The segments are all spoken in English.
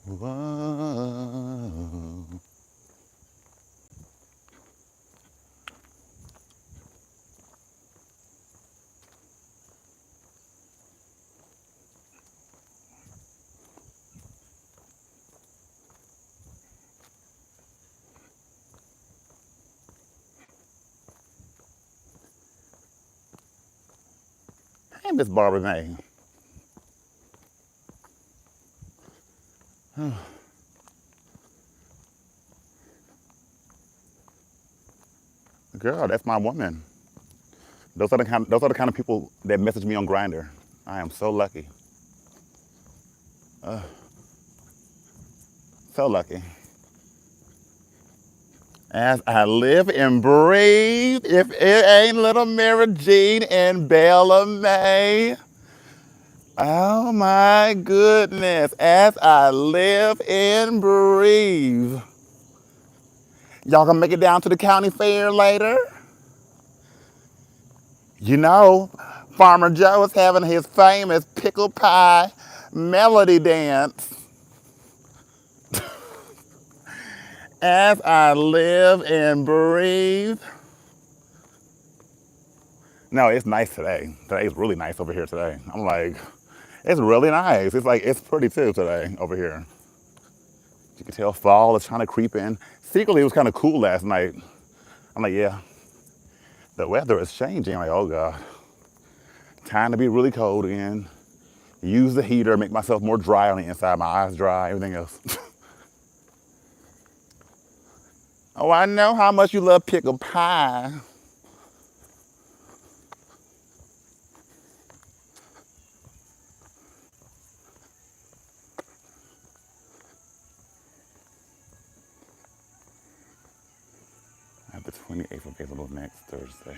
Whoa. Hey, Miss Barbara May. Girl, that's my woman. Those are the kind of people that message me on Grinder. I am so lucky. So lucky. As I live and breathe, if it ain't little Mary Jean and Bella May. Oh my goodness. As I live and breathe. Y'all gonna make it down to the county fair later? You know, Farmer Joe is having his famous pickle pie melody dance. As I live and breathe. No, it's nice today. Today's really nice over here today. I'm like, it's really nice. It's like, it's pretty too today over here. You can tell fall is trying to creep in. Secretly, it was kind of cool last night. I'm like, yeah, the weather is changing. I'm like, oh God. Time to be really cold again. Use the heater, make myself more dry on the inside, my eyes dry, everything else. Oh, I know how much you love pickle pie. I have the 28th available next Thursday.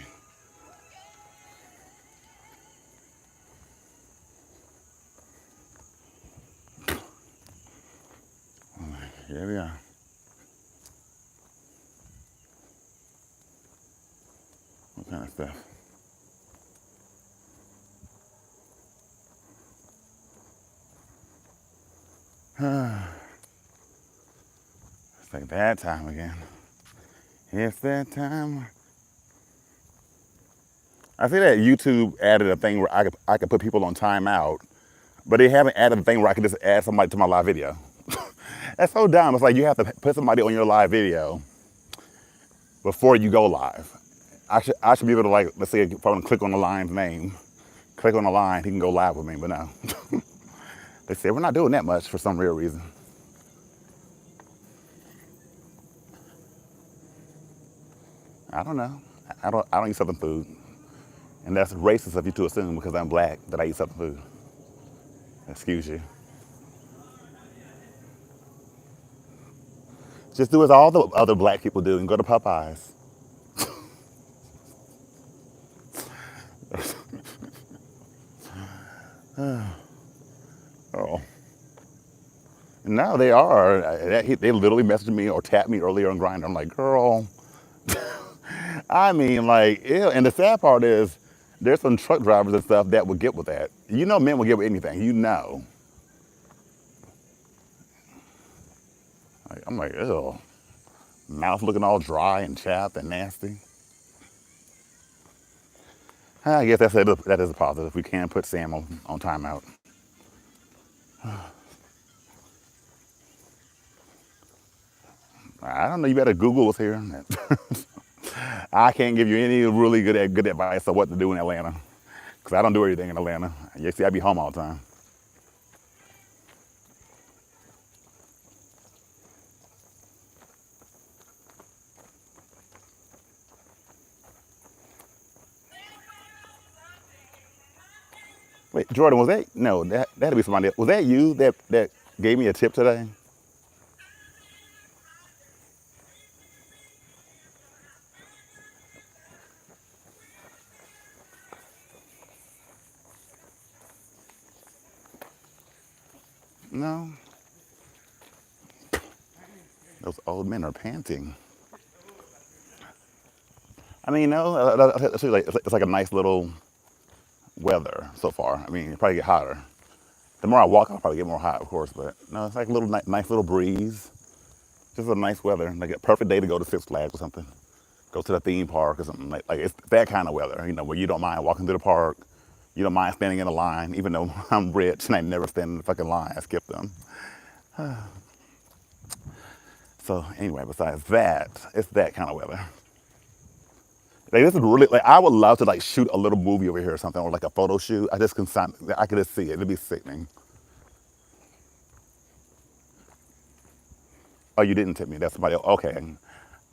Here we are. What kind of stuff? It's like that time again. It's that time. I see that YouTube added a thing where I could put people on timeout, but they haven't added a thing where I can just add somebody to my live video. That's so dumb. It's like you have to put somebody on your live video before you go live. I should be able to, like, let's say if I want to click on the line's name, click on the line, he can go live with me, but no. They said we're not doing that much for some real reason. I don't know. I don't eat Southern food. And that's racist of you to assume because I'm black that I eat Southern food. Excuse you. Just do as all the other black people do and go to Popeyes. Oh. No, they are. They literally messaged me or tapped me earlier on Grindr. I'm like, girl. I mean, like, ew. And the sad part is, there's some truck drivers and stuff that would get with that. You know, men will get with anything. You know. Like, I'm like, ew. Mouth looking all dry and chapped and nasty. I guess that is a positive. We can put Sam on timeout. I don't know. You better Google what's here. I can't give you any really good advice on what to do in Atlanta because I don't do anything in Atlanta. You see, I be home all the time. Wait, Jordan, was that? No, that had to be somebody else. Was that you that gave me a tip today? No. Those old men are panting. I mean, no, it's like a nice little weather so far. I mean, it probably get hotter. The more I walk, I'll probably get more hot, of course. But no, it's like a little nice little breeze. Just a nice weather, like a perfect day to go to Six Flags or something. Go to the theme park or something like it's that kind of weather, where you don't mind walking to the park, you don't mind standing in a line, even though I'm rich and I never stand in the fucking line. I skip them. So anyway, besides that, it's that kind of weather. Like this is really like I would love to like shoot a little movie over here or something, or like a photo shoot. I could just see it. It'd be sickening. Oh, you didn't tip me. That's somebody else. Okay.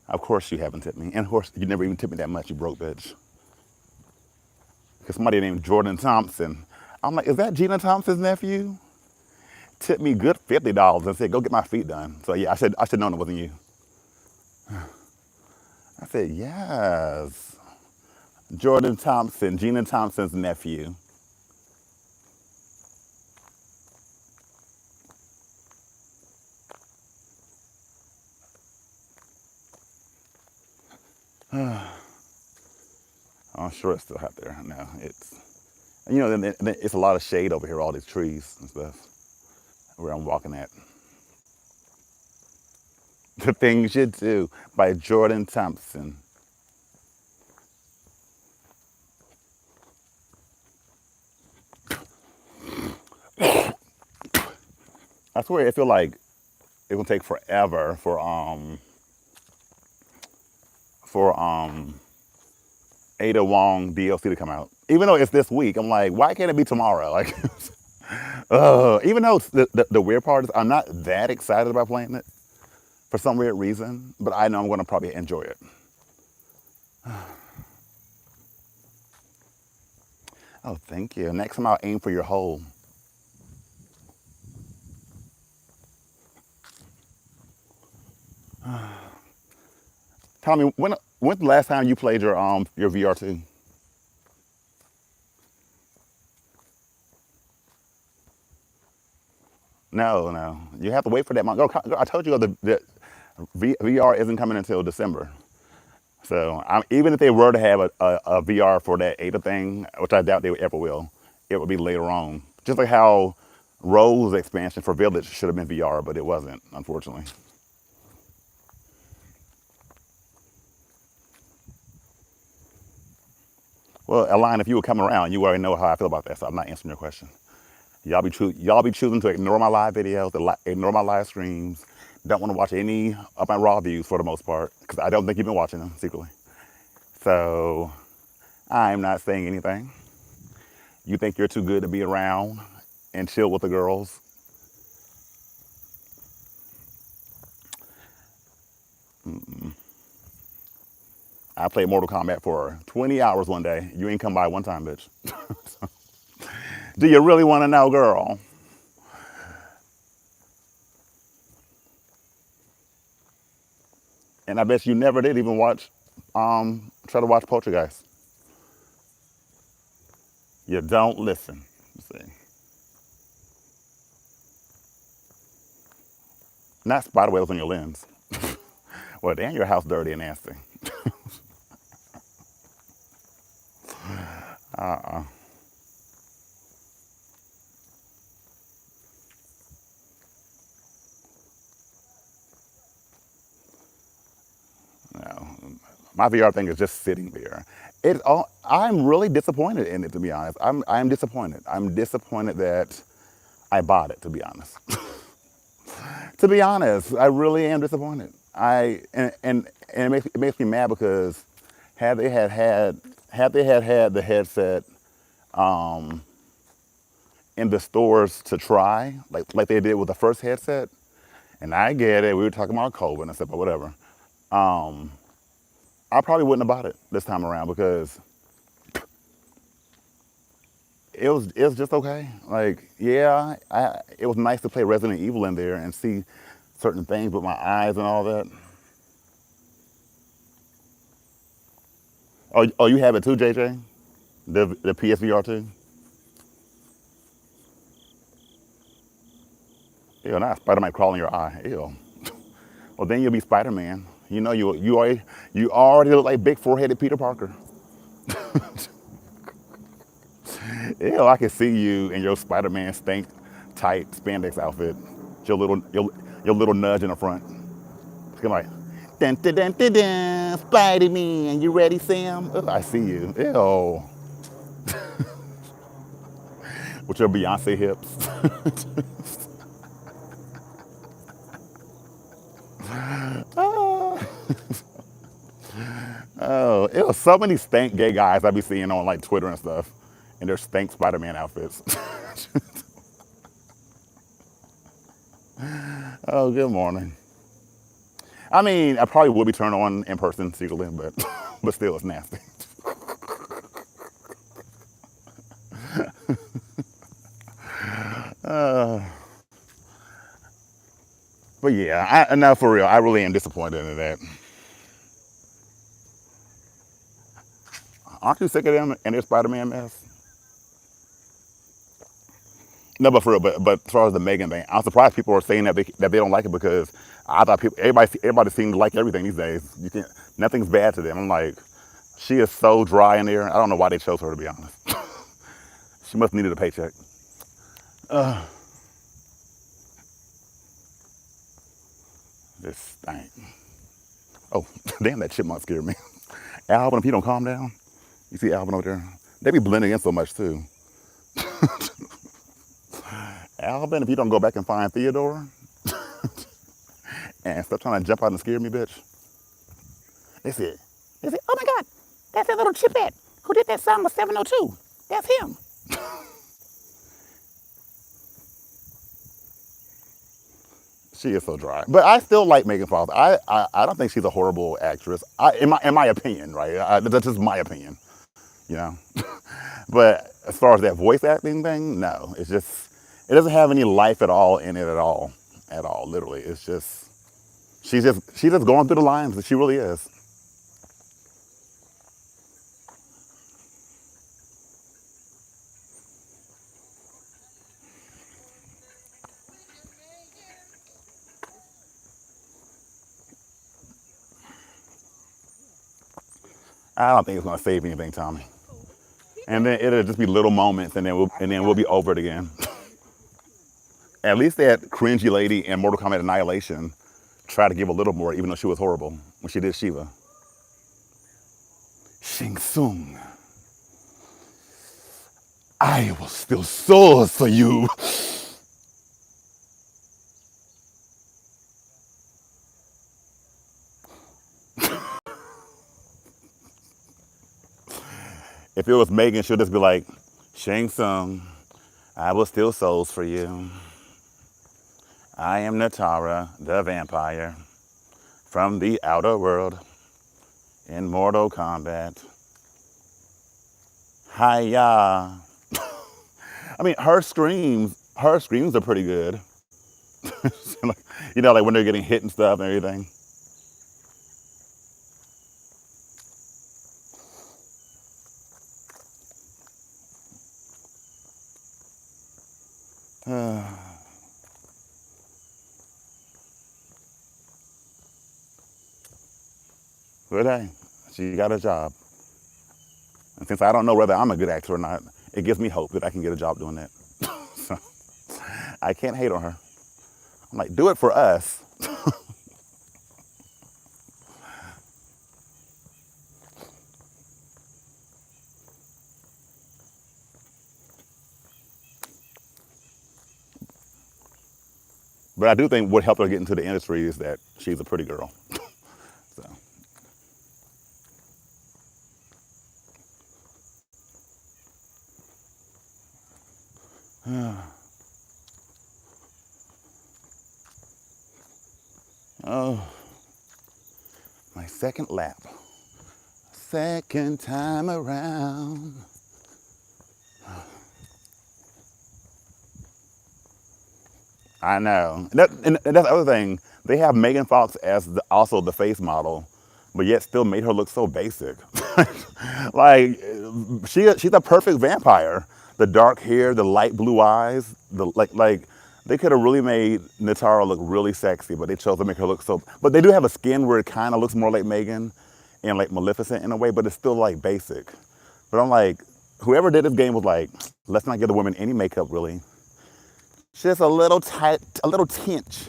Of course you haven't tipped me. And of course you never even tipped me that much, you broke bitch. Because somebody named Jordan Thompson. I'm like, is that Gina Thompson's nephew? Tipped me good $50 and said, go get my feet done. So yeah, I should known it wasn't you. I said, yes. Jordan Thompson, Gina Thompson's nephew. I'm sure it's still out there. No, it's a lot of shade over here, all these trees and stuff, where I'm walking at. The Things You Do by Jordan Thompson. I swear, it feel like it will take forever for Ada Wong DLC to come out. Even though it's this week, I'm like, why can't it be tomorrow? Like, even though the weird part is I'm not that excited about playing it for some weird reason, but I know I'm going to probably enjoy it. Oh, thank you. Next time I'll aim for your hole. Tommy, when's the last time you played your VR2? No, no. You have to wait for that month. Go, I told you the VR isn't coming until December. So even if they were to have a VR for that Ada thing, which I doubt they ever will, it would be later on. Just like how Rose expansion for Village should have been VR, but it wasn't, unfortunately. Well, Aline, if you would come around, you already know how I feel about that, so I'm not answering your question. Y'all be choosing to ignore my live videos, ignore my live streams. Don't want to watch any of my raw views for the most part, because I don't think you've been watching them secretly. So I'm not saying anything. You think you're too good to be around and chill with the girls. I played Mortal Kombat for 20 hours one day. You ain't come by one time, bitch. Do you really want to know, girl? And I bet you never did even try to watch Poltergeist. You don't listen. Let's see. Not spider webs on your lens. Well, damn, your house dirty and nasty. No, my VR thing is just sitting there. I'm really disappointed in it, to be honest. I'm disappointed. I'm disappointed that I bought it, to be honest. To be honest, I really am disappointed. And it makes me mad because had they had the headset in the stores to try, like they did with the first headset, and I get it, we were talking about COVID and stuff, but whatever. I probably wouldn't have bought it this time around because it was just okay. Like, yeah, it was nice to play Resident Evil in there and see certain things with my eyes and all that. Oh, you have it too, JJ? The PSVR too? Ew, not Spider-Man crawling your eye. Ew. Well, then you'll be Spider-Man. You already look like big four-headed Peter Parker. Ew, I can see you in your Spider-Man tight spandex outfit. Your little nudge in the front. It's gonna like, dun dun dun dun dun, Spider-Man, you ready, Sam? Ugh, I see you. Ew. With your Beyonce hips. Oh, it was so many stank gay guys I be seeing on like Twitter and stuff, and their stank Spider-Man outfits. Oh, good morning. I mean, I probably will be turned on in person secretly, but but still, it's nasty. But yeah, no, for real, I really am disappointed in that. Aren't you sick of them and their Spider-Man mess? No, but for real, but as far as the Megan thing, I'm surprised people are saying that they don't like it because I thought everybody seemed to like everything these days. You can't Nothing's bad to them. I'm like, she is so dry in there. I don't know why they chose her, to be honest. She must have needed a paycheck. This thing. Oh, damn, that chipmunk scared me. Alvin, if you don't calm down, you see Alvin over there? They be blending in so much too. Alvin, if you don't go back and find Theodore and stop trying to jump out and scare me, bitch. They said, oh my God, that's that little chipette who did that song with 702. That's him. She is so dry. But I still like Megan Fox. I don't think she's a horrible actress. In my opinion, right? That's just my opinion, you know. But as far as that voice acting thing, no. It doesn't have any life at all in it at all. At all, literally. It's just she's just going through the lines. She really is. I don't think it's gonna save anything, Tommy. And then it'll just be little moments, and then we'll be over it again. At least that cringy lady in Mortal Kombat Annihilation tried to give a little more, even though she was horrible when she did Shiva. Shang Tsung, I will spill swords for you. If it was Megan, she'll just be like, Shang Tsung, I will steal souls for you. I am Natara, the vampire, from the outer world, in Mortal Kombat. Hiya. I mean, her screams are pretty good. You know, like when they're getting hit and stuff and everything. But hey, she got a job. And since I don't know whether I'm a good actor or not, it gives me hope that I can get a job doing that. So I can't hate on her. I'm like, do it for us. But I do think what helped her get into the industry is that she's a pretty girl. So. Oh, my second lap. Second time around. I know. And that's the other thing. They have Megan Fox as also the face model, but yet still made her look so basic. Like, she's a perfect vampire. The dark hair, the light blue eyes, like they could have really made Natara look really sexy, but they chose to make her look so. But they do have a skin where it kind of looks more like Megan and like Maleficent in a way, but it's still like basic. But I'm like, whoever did this game was like, let's not give the women any makeup really. Just a little tight, a little tinge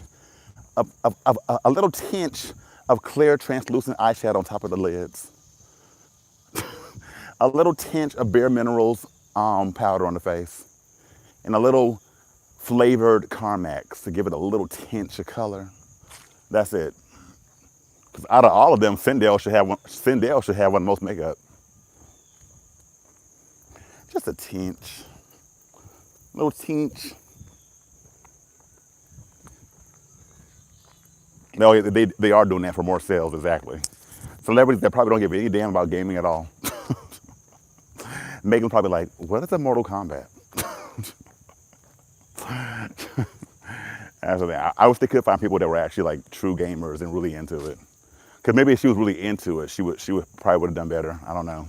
a little tinge of clear translucent eyeshadow on top of the lids. A little tinge of Bare Minerals powder on the face. And a little flavored Carmex to give it a little tinge of color. That's it. Because out of all of them, Sindel should have one. Sindel should have one of the most makeup. Just a tinge, little tinge. No, they are doing that for more sales, exactly. Celebrities that probably don't give any damn about gaming at all. Megan's probably like, what is a Mortal Kombat? Absolutely. I wish they could find people that were actually like true gamers and really into it. Because maybe if she was really into it, she would probably would have done better. I don't know.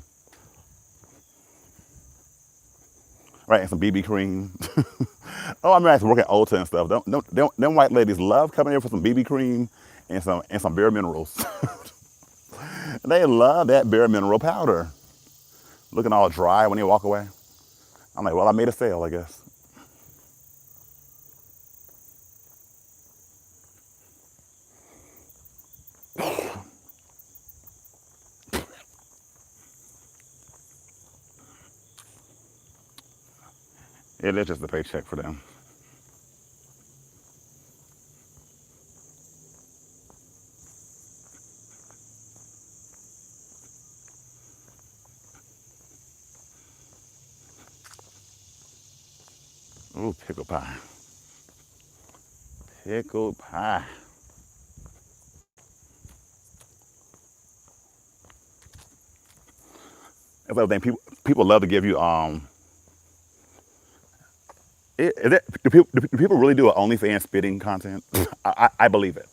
Right, and some BB cream. Oh, I mean, I used to work at Ulta and stuff. Them white ladies love coming in for some BB cream and some Bare Minerals. They love that Bare Mineral powder. Looking all dry when they walk away. I'm like, well, I made a sale, I guess. It is just a paycheck for them. Ooh, pickle pie. Pickle pie. That's the other thing. People love to give you do people really do an OnlyFans spitting content? I believe it.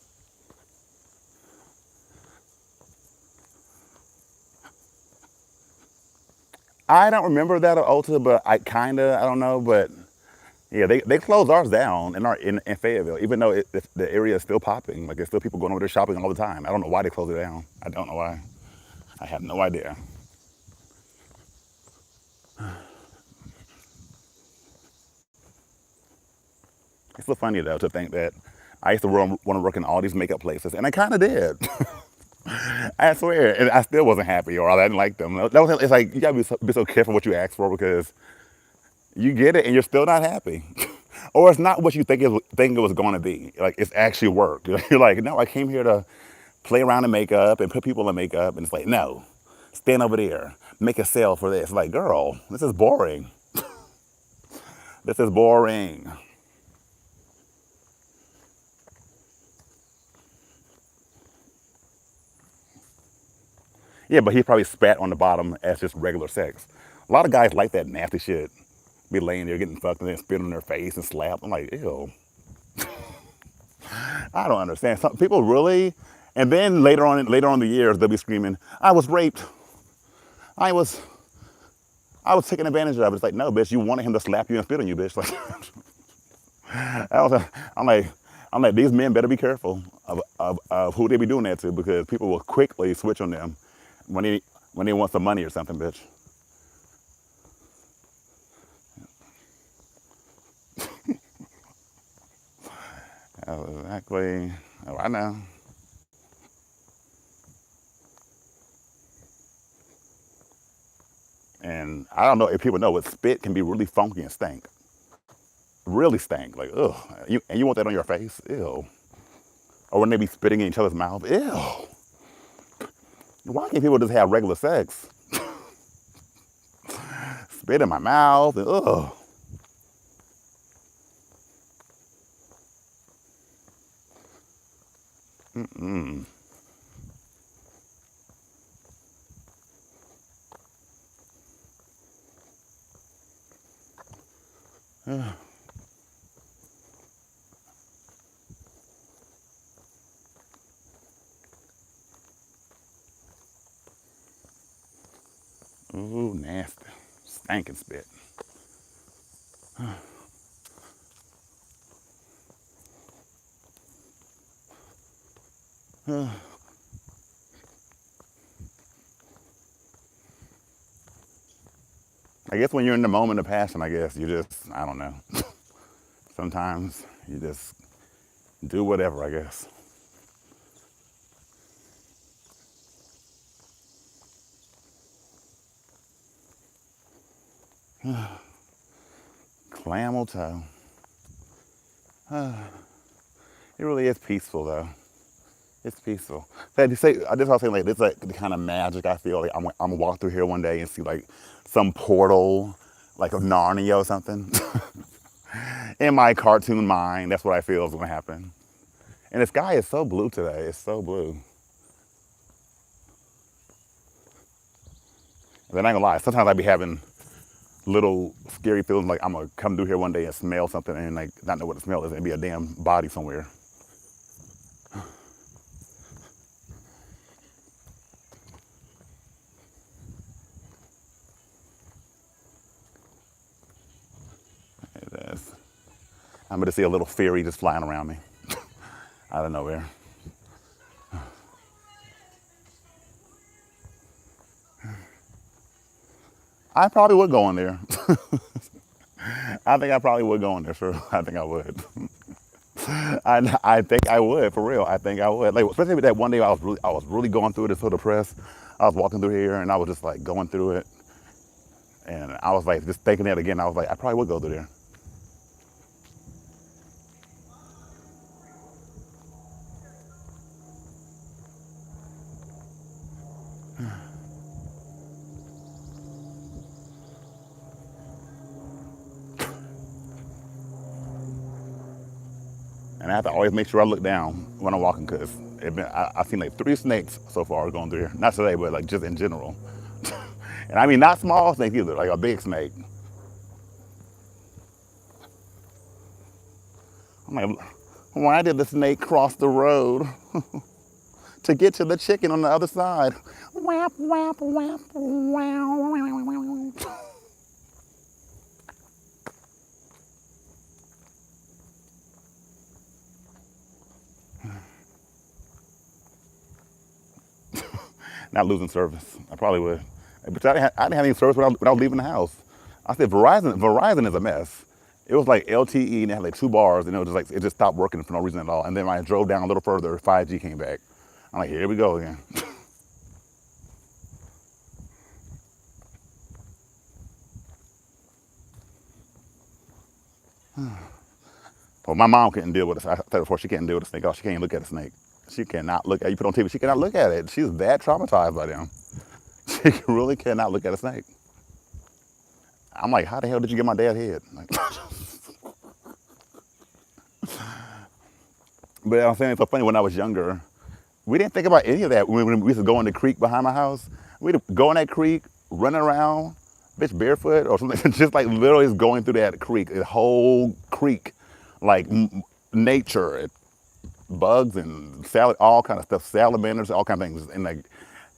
I don't remember that at Ulta, but I don't know, but yeah, they closed ours down in Fayetteville, even though the area is still popping. Like there's still people going over there shopping all the time. I don't know why they closed it down. I don't know why. I have no idea. It's so funny though to think that I used to want to work in all these makeup places, and I kind of did. I swear, and I still wasn't happy, or I didn't like them. It's like you gotta be so careful what you ask for because you get it and you're still not happy, or it's not what you think it was going to be. Like it's actually work. You're like, no, I came here to play around in makeup and put people in makeup, and it's like, no, stand over there, make a sale for this. Like, girl, this is boring. This is boring. Yeah, but he probably spat on the bottom as just regular sex. A lot of guys like that nasty shit. Be laying there getting fucked and then spit on their face and slap. I'm like, ew. I don't understand. Some people really, and then later on in the years, they'll be screaming, "I was raped. I was, I was taken advantage of." It's like, no, bitch, you wanted him to slap you and spit on you, bitch. Like, I was, I'm like, I'm like, these men better be careful of who they be doing that to because people will quickly switch on them when they want some money or something, bitch. Oh, exactly. Oh, I know. And I don't know if people know, but spit can be really funky and stink. Really stink. Like, ugh. And you want that on your face? Ew. Or when they be spitting in each other's mouth? Ew. Why can't people just have regular sex? Spit in my mouth. And, ugh. Ooh, nasty. Stinking spit. I guess when you're in the moment of passion, I guess you just, I don't know. Sometimes you just do whatever, I guess. Camel toe. It really is peaceful though. It's peaceful. But you say, I just was saying like this is like the kind of magic I feel like I'm gonna walk through here one day and see like some portal, like of Narnia or something. In my cartoon mind, that's what I feel is gonna happen. And the sky is so blue today. It's so blue. And then I ain't gonna lie, sometimes I be having little scary feelings like I'm gonna come through here one day and smell something and like not know what the smell is and be a damn body somewhere. It is. I'm gonna see a little fairy just flying around me out of nowhere. I probably would go in there. I think I probably would go in there, sure. I think I would. I think I would, for real. I think I would. Like, especially with that one day I was really going through it, so depressed. I was walking through here and I was just like going through it. And I was like, just thinking that again, I was like, I probably would go through there. And I have to always make sure I look down when I'm walking because I've seen like 3 snakes so far going through here. Not today, but like just in general. And I mean, not small snakes either, like a big snake. I'm like, why did the snake cross the road to get to the chicken on the other side? Whap, whap, whap, wow. Not losing service. I probably would. But I didn't have any service without leaving the house. I said Verizon is a mess. It was like LTE and it had like 2 bars and it was just like it just stopped working for no reason at all. And then when I drove down a little further, 5G came back. I'm like, here we go again. Well, my mom couldn't deal with it. I said before, she can't deal with a snake. Oh, she can't look at a snake. She cannot look at it. You put it on TV, she cannot look at it. She's that traumatized by them. She really cannot look at a snake. I'm like, how the hell did you get my dad's head? Like, but I'm saying it's so funny when I was younger, we didn't think about any of that when we used to go in the creek behind my house. We'd go in that creek, running around, bitch barefoot or something, just like literally just going through that creek, the whole creek, like nature, bugs and salad, all kind of stuff, salamanders, all kind of things, and like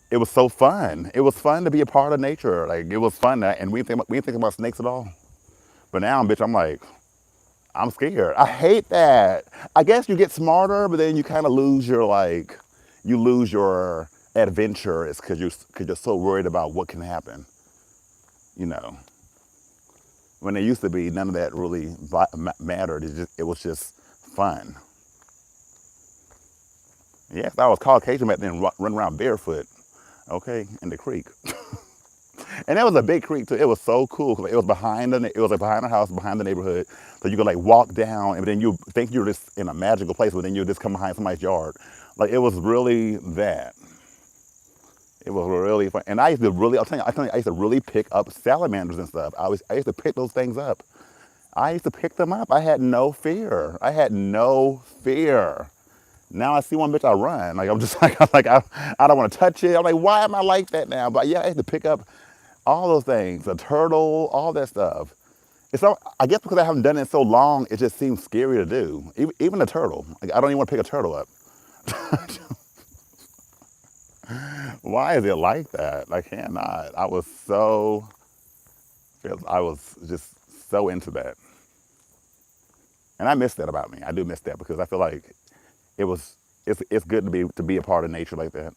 it was so fun. It was fun to be a part of nature. Like it was fun, and we didn't think about snakes at all. But now, bitch, I'm like, I'm scared. I hate that. I guess you get smarter, but then you kind of lose your like, you lose your adventure. It's because you're so worried about what can happen. You know, when there used to be none of that really mattered. It was just fun. Yes, I was Caucasian back then, running around barefoot, okay, in the creek. And that was a big creek too. It was so cool because it was it was like behind the house, behind the neighborhood. So you could like walk down, and then you think you're just in a magical place, but then you just come behind somebody's yard. Like it was really that. It was really fun. And I used to really, I used to really pick up salamanders and stuff. I used to pick those things up. I used to pick them up. I had no fear. I had no fear. Now I see one bitch, I run. Like I'm just like I don't want to touch it. I'm like, why am I like that now? But yeah, I had to pick up all those things, the turtle, all that stuff. It's not, I guess because I haven't done it so long, it just seems scary to do. Even a turtle. Like I don't even want to pick a turtle up. Why is it like that? I cannot. I was just so into that. And I miss that about me. I do miss that because I feel like it was it's good to be a part of nature like that.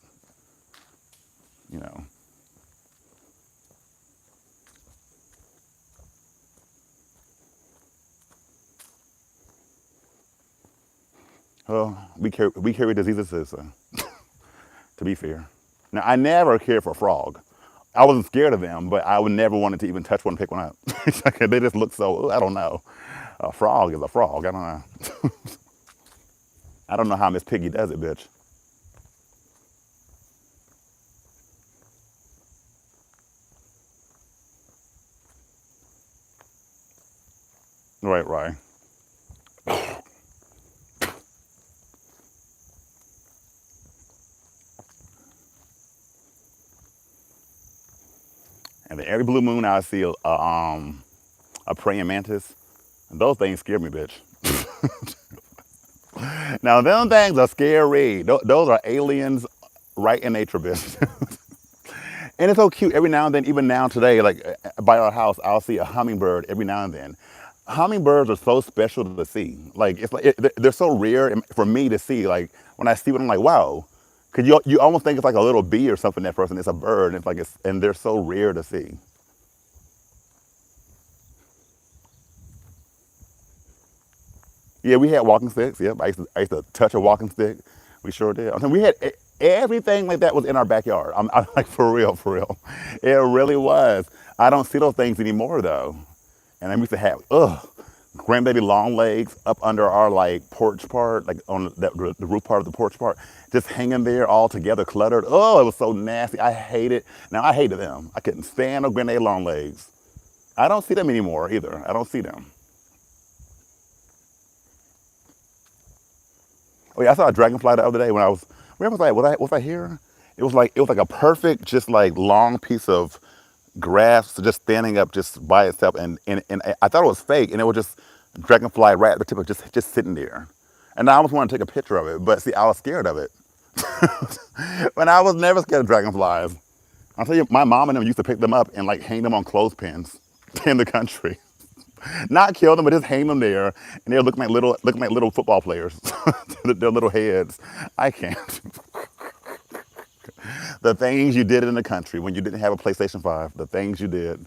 You know. Well, we carry diseases too, so, to be fair. Now, I never cared for a frog. I wasn't scared of them, but I would never wanted to even touch one and pick one up. It's like, they just look so, I don't know. A frog is a frog. I don't know. I don't know how Miss Piggy does it, bitch. Right, right. And then every blue moon I see a praying mantis. And those things scare me, bitch. Now, them things are scary. Those are aliens right in nature, bitch. And it's so cute. Every now and then, even now today, like by our house, I'll see a hummingbird every now and then. Hummingbirds are so special to see. Like it's like they're so rare for me to see. Like when I see one, I'm like, wow. Cause you almost think it's like a little bee or something. That person, it's a bird. And it's like and they're so rare to see. Yeah, we had walking sticks. Yep, I used to touch a walking stick. We sure did. I mean, we had everything like that was in our backyard. I'm like for real, for real. It really was. I don't see those things anymore though. And I used to have grandbaby long legs up under our like porch part, like on the roof part of the porch part, just hanging there all together, cluttered. Oh, it was so nasty. I hated. Now I hated them. I couldn't stand no granddaddy long legs. I don't see them anymore either. I don't see them. Oh yeah, I saw a dragonfly the other day when I was. Where was I? Was I here? It was like a perfect, just like long piece of grass just standing up just by itself, and I thought it was fake, and it was just dragonfly right at the tip of just sitting there, and I almost wanted to take a picture of it, but see, I was scared of it. But I was never scared of dragonflies. I'll tell you, my mom and them used to pick them up and like hang them on clothespins in the country. Not kill them, but just hang them there, and they're looking like little football players. Their little heads. I can't. The things you did in the country when you didn't have a PlayStation 5. The things you did.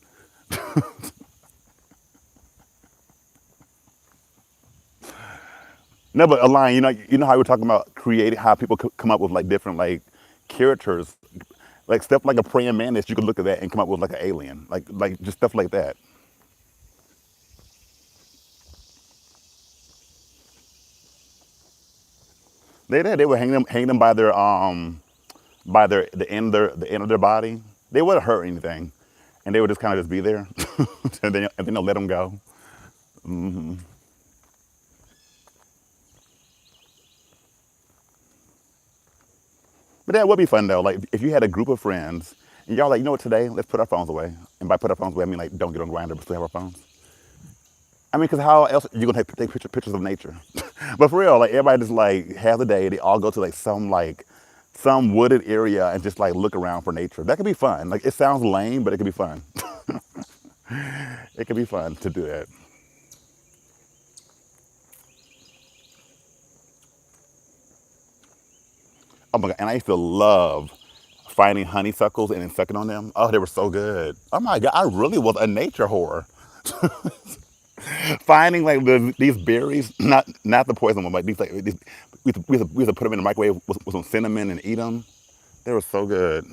No, but Alon, you know how we were talking about creating how people come up with like different like characters, like stuff like a praying mantis. You could look at that and come up with like an alien, like just stuff like that. They did. They would hang them by the end of their body. They wouldn't hurt anything, and they would just kind of just be there, and then they'll let them go. But that would be fun though. Like if you had a group of friends and y'all like, you know what, today let's put our phones away. And by put our phones away, I mean like don't get on Grindr, but still have our phones. I mean, because how else are you gonna take pictures of nature? But for real, like everybody just like have a day. They all go to some wooded area and just like look around for nature. That could be fun. Like it sounds lame, but it could be fun. It could be fun to do that. Oh my god! And I used to love finding honeysuckles and then sucking on them. Oh, they were so good. Oh my god! I really was a nature whore. Finding like these berries, not the poison one, but we used to put them in the microwave with some cinnamon and eat them. They were so good.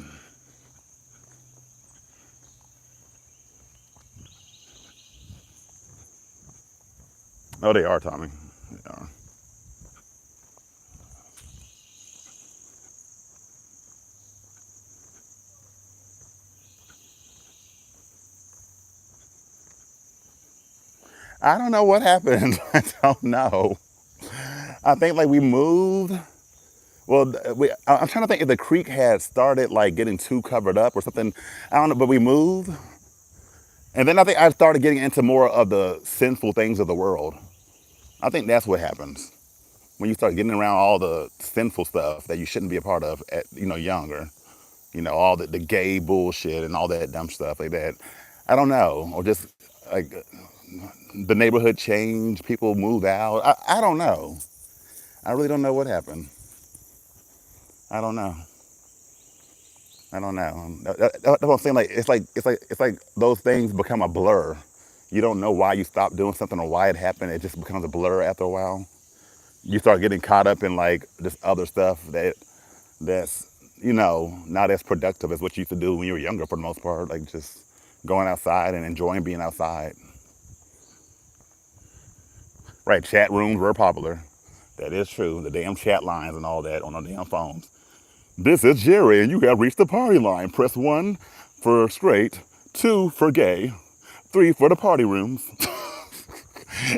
Oh, they are, Tommy. They are. I don't know what happened. I don't know. I think like we moved. Well, I'm trying to think if the creek had started like getting too covered up or something. I don't know, but we moved, and then I think I started getting into more of the sinful things of the world. I think that's what happens when you start getting around all the sinful stuff that you shouldn't be a part of at younger. All the gay bullshit and all that dumb stuff like that. I don't know, or just like the neighborhood changed, people moved out. I don't know. I really don't know what happened. I don't know. I don't know. That's what I'm saying. Like it's like those things become a blur. You don't know why you stopped doing something or why it happened. It just becomes a blur after a while. You start getting caught up in like this other stuff that's not as productive as what you used to do when you were younger for the most part. Like just going outside and enjoying being outside. Right, chat rooms were popular. That is true. The damn chat lines and all that on the damn phones. This is Jerry, and you have reached the party line. Press 1 for straight, 2 for gay, 3 for the party rooms.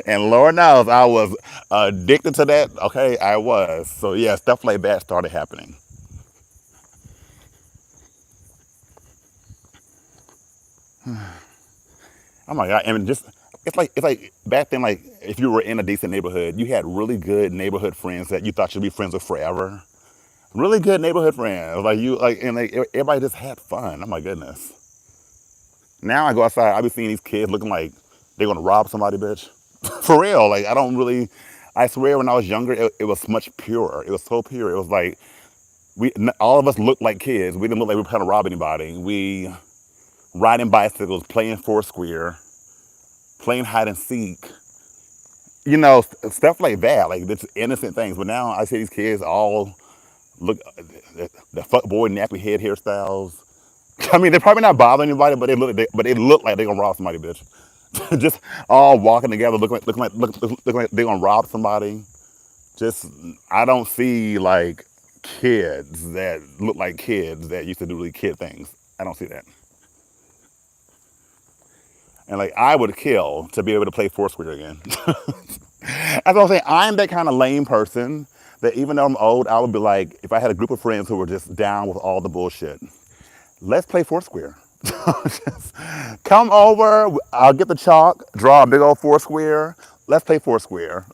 And Lord knows I was addicted to that. Okay, I was. So yeah, stuff like that started happening. Oh my God. And just it's like back then, like if you were in a decent neighborhood, you had really good neighborhood friends that you thought you'd be friends with forever. Really good neighborhood friends. Like you like and like everybody just had fun. Oh my goodness. Now I go outside, I be seeing these kids looking like they're gonna rob somebody, bitch. For real. Like I don't really I swear when I was younger it was much purer. It was so pure. It was like all of us looked like kids. We didn't look like we were trying to rob anybody. We riding bicycles, playing foursquare, playing hide and seek, stuff like that, like just innocent things. But now I see these kids all look the fuck boy nappy head hairstyles. I mean, they're probably not bothering anybody, but they look like they're gonna rob somebody, bitch. Just all walking together, looking like they're gonna rob somebody. Just I don't see like kids that look like kids that used to do really kid things. I don't see that. And like I would kill to be able to play Foursquare again. That's what I'm saying. I'm that kind of lame person that even though I'm old, I would be like, if I had a group of friends who were just down with all the bullshit, let's play Foursquare. Just come over, I'll get the chalk, draw a big old Foursquare. Let's play Foursquare.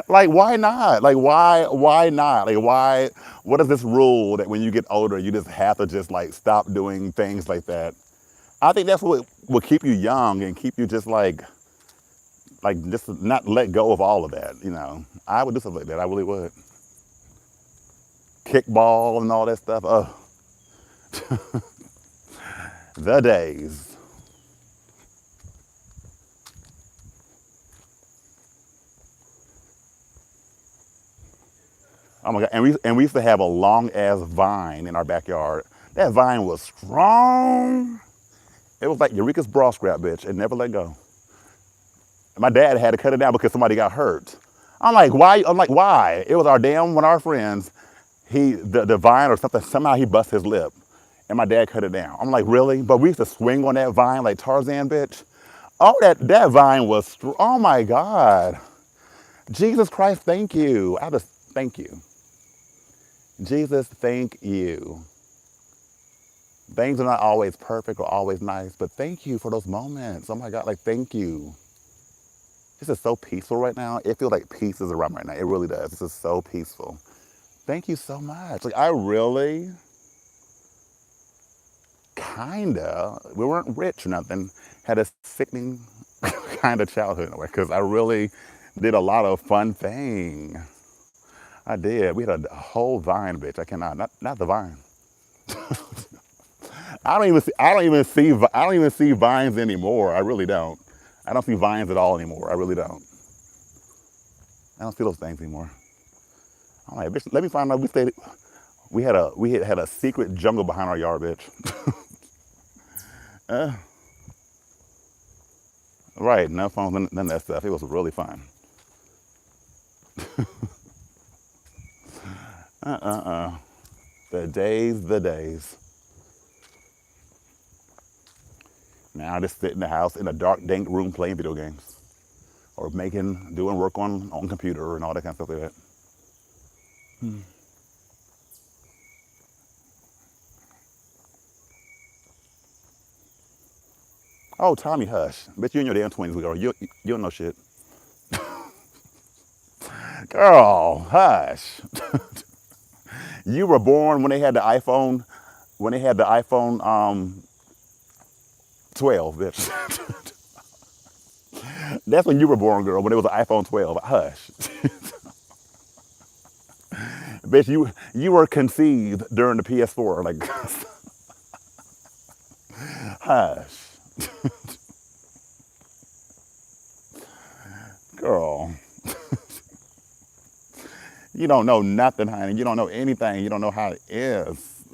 Like why not? Like why not? Like why what is this rule that when you get older you just have to just like stop doing things like that? I think that's what will keep you young and keep you just like just not let go of all of that. I would do something like that. I really would. Kickball and all that stuff. Oh, the days. Oh my God. And we used to have a long ass vine in our backyard. That vine was strong. It was like Eureka's bra scrap, bitch. It never let go. My dad had to cut it down because somebody got hurt. I'm like, why? I'm like, why? It was one of our friends. The vine or something, somehow he bust his lip. And my dad cut it down. I'm like, really? But we used to swing on that vine like Tarzan, bitch. Oh, that vine was, oh my God. Jesus Christ, thank you. I just, thank you. Jesus, thank you. Things are not always perfect or always nice, but thank you for those moments. Oh my God, like, thank you. This is so peaceful right now. It feels like peace is around right now. It really does. This is so peaceful. Thank you so much. Like, I really, kinda, we weren't rich or nothing, had a sickening kind of childhood in a way, because I really did a lot of fun things. I did. We had a whole vine, bitch. I cannot, not the vine. I don't even see vines anymore. I really don't. I don't see vines at all anymore. I really don't. I don't see those things anymore. I'm like, bitch, let me find out. We had a secret jungle behind our yard, bitch. Right, no phones, none of that stuff. It was really fun. The days, the days. Now I just sit in the house in a dark, dank room playing video games, or doing work on computer and all that kind of stuff like that. Oh, Tommy, hush. Bet you in your damn 20s, girl. You don't know shit. Girl, hush. You were born when they had the iPhone, 12, bitch. That's when you were born, girl, when it was the iPhone 12. Hush. Bitch, you were conceived during the PS4. Like, hush. Girl. You don't know nothing, honey. You don't know anything. You don't know how it is.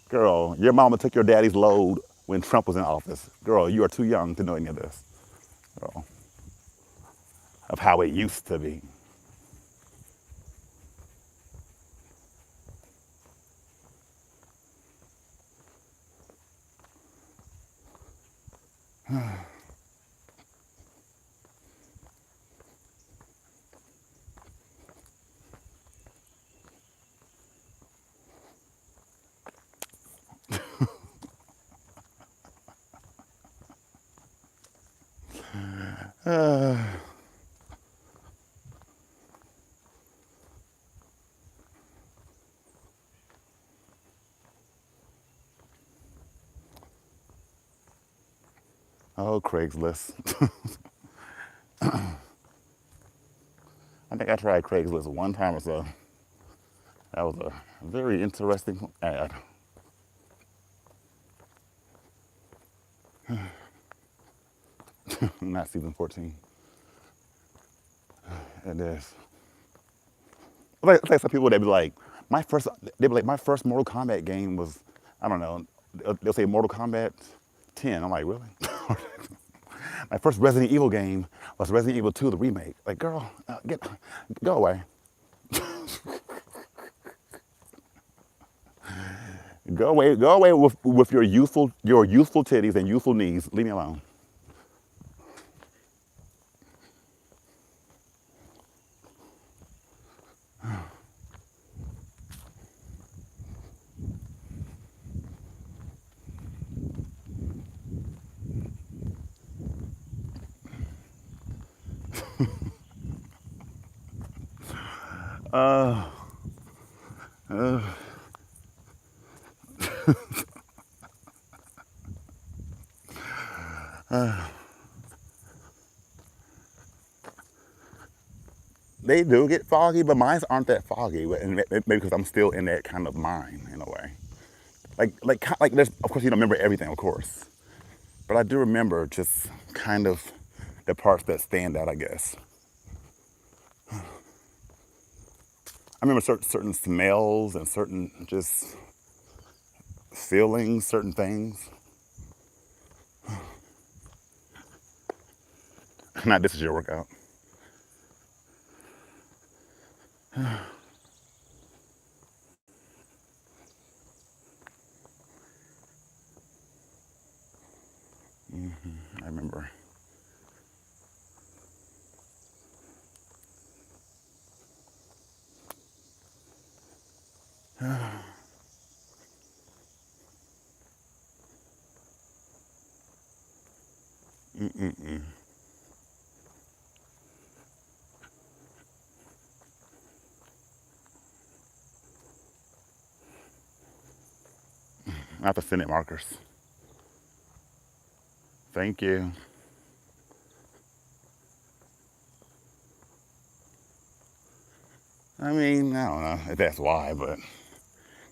Girl, your mama took your daddy's load when Trump was in office. Girl, you are too young to know any of this. Girl, of how it used to be. Oh, Craigslist. I think I tried Craigslist one time or so. That was a very interesting ad. Not season 14. It is. Like some people, they'd be like, my first Mortal Kombat game was, I don't know, they'll say Mortal Kombat 10. I'm like, really? My first Resident Evil game was Resident Evil 2, the remake. Like, girl, go away. Go away with your youthful titties and youthful knees. Leave me alone. They do get foggy, but mine aren't that foggy. And maybe because I'm still in that kind of mind in a way. Like there's, of course, you don't remember everything, of course. But I do remember just kind of the parts that stand out, I guess. I remember certain smells and certain just feelings, certain things. Not this is your workout. I remember. Not the Senate markers. Thank you. I mean, I don't know if that's why, but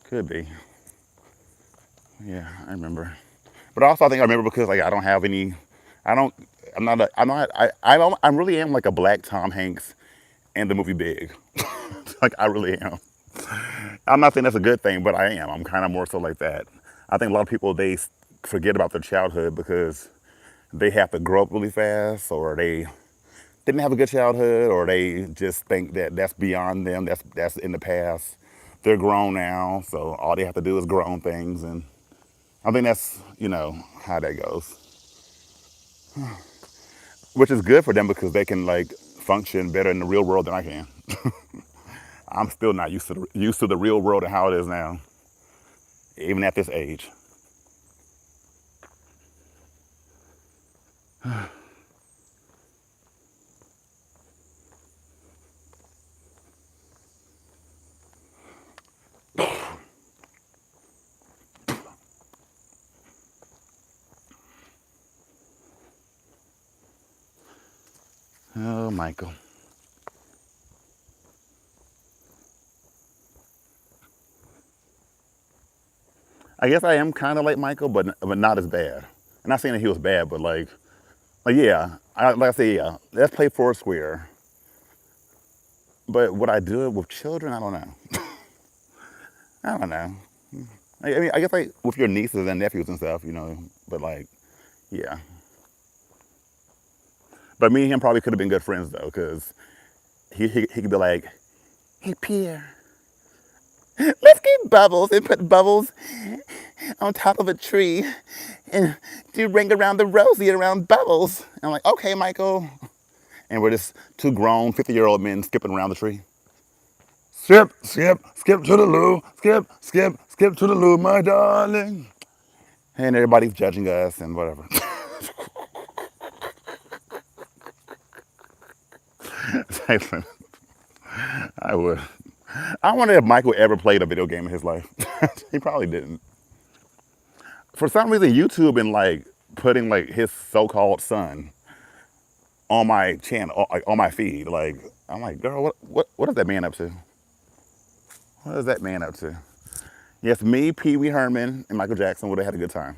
could be. Yeah, I remember. But also, I think I remember because like I don't have any. I don't. I'm not. I'm not. I really am like a black Tom Hanks in the movie Big. Like I really am. I'm not saying that's a good thing, but I am. I'm kind of more so like that. I think a lot of people they forget about their childhood because they have to grow up really fast, or they didn't have a good childhood, or they just think that that's beyond them. That's in the past. They're grown now, so all they have to do is grow on things, and I think that's how that goes, which is good for them because they can like function better in the real world than I can. I'm still not used to the real world and how it is now, even at this age. Oh, Michael. I guess I am kind of like Michael, but not as bad. I'm not saying that he was bad, but like yeah, like I say, yeah, let's play Foursquare. But would I do it with children? I don't know. I don't know. I mean, I guess like with your nieces and nephews and stuff, But like, yeah. But me and him probably could have been good friends though, because he could be like, "Hey Pierre, let's get bubbles and put bubbles on top of a tree and do ring around the rosy around bubbles." And I'm like, "Okay, Michael." And we're just two grown 50-year-old men skipping around the tree. Skip, skip, skip to the loo. Skip, skip, skip to the loo, my darling. And everybody's judging us and whatever. I would. I wonder if Michael ever played a video game in his life. He probably didn't. For some reason, YouTube and like putting like his so-called son on my channel, like on my feed. Like I'm like, girl, what is that man up to? What is that man up to? Yes, me, Pee Wee Herman, and Michael Jackson would have had a good time.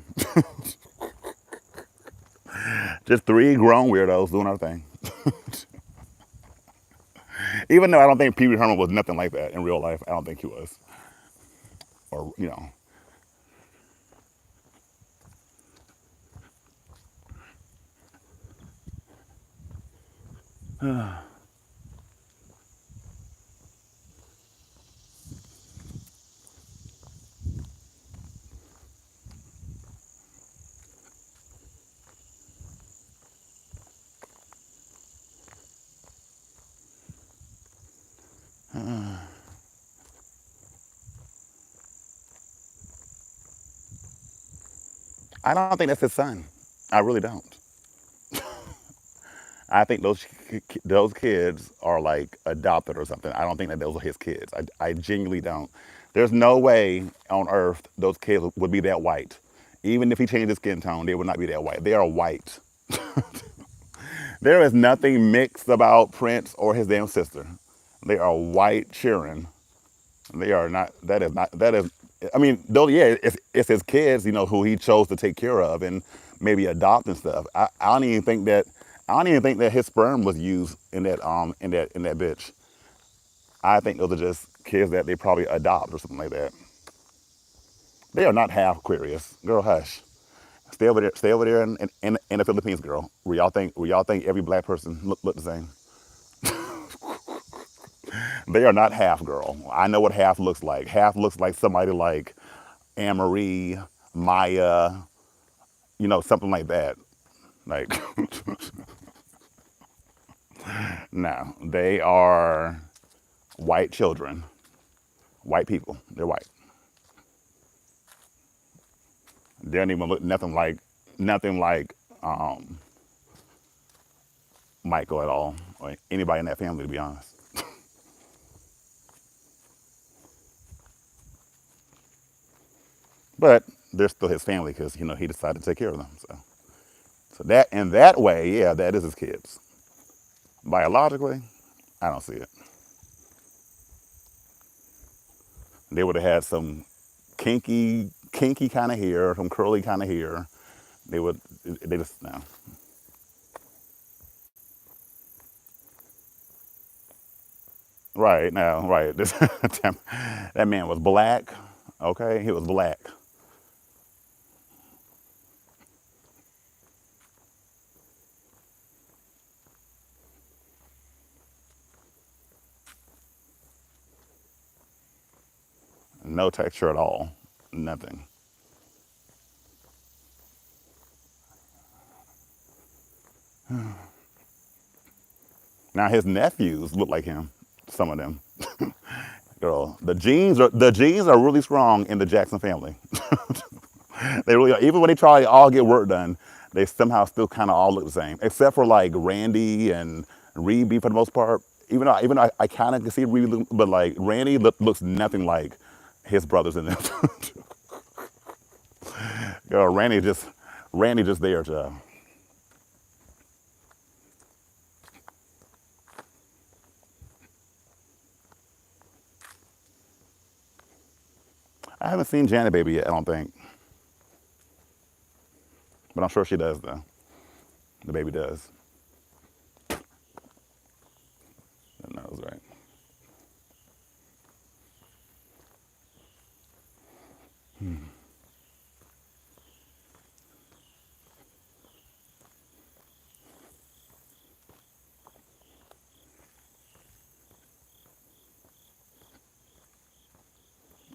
Just three grown weirdos doing our thing. Even though I don't think Pee Wee Herman was nothing like that in real life, I don't think he was. Or I don't think that's his son. I really don't. I think those kids are like adopted or something. I don't think that those are his kids. I genuinely don't. There's no way on earth those kids would be that white. Even if he changed his skin tone, they would not be that white. They are white. There is nothing mixed about Prince or his damn sister. They are white Churren. They are not. That is not. That is. I mean, though, yeah, it's his kids, who he chose to take care of and maybe adopt and stuff. I don't even think that. I don't even think that his sperm was used in that bitch. I think those are just kids that they probably adopt or something like that. They are not half Aquarius. Girl, hush. Stay over there. Stay over there in the Philippines, girl. Where y'all think every black person look the same. They are not half, girl. I know what half looks like. Half looks like somebody like Anne Marie, Maya, something like that. Like, no, they are white children, white people. They're white. They don't even look nothing like Michael at all, or anybody in that family, to be honest. But they're still his family because he decided to take care of them. So that in that way, yeah, that is his kids. Biologically, I don't see it. They would have had some kinky kind of hair, some curly kind of hair. They would, they just no. Right now, right. That man was black. Okay, he was black. No texture at all. Nothing. Now his nephews look like him. Some of them. Girl, the genes are really strong in the Jackson family. They really are. Even when they try to all get work done, they somehow still kind of all look the same, except for like Randy and Reed for the most part. Even though I kind of can see Reed, but like Randy looks nothing like his brothers in them. Girl, Randy just there to. I haven't seen Janet Baby yet, I don't think. But I'm sure she does, though. The baby does. That knows, right?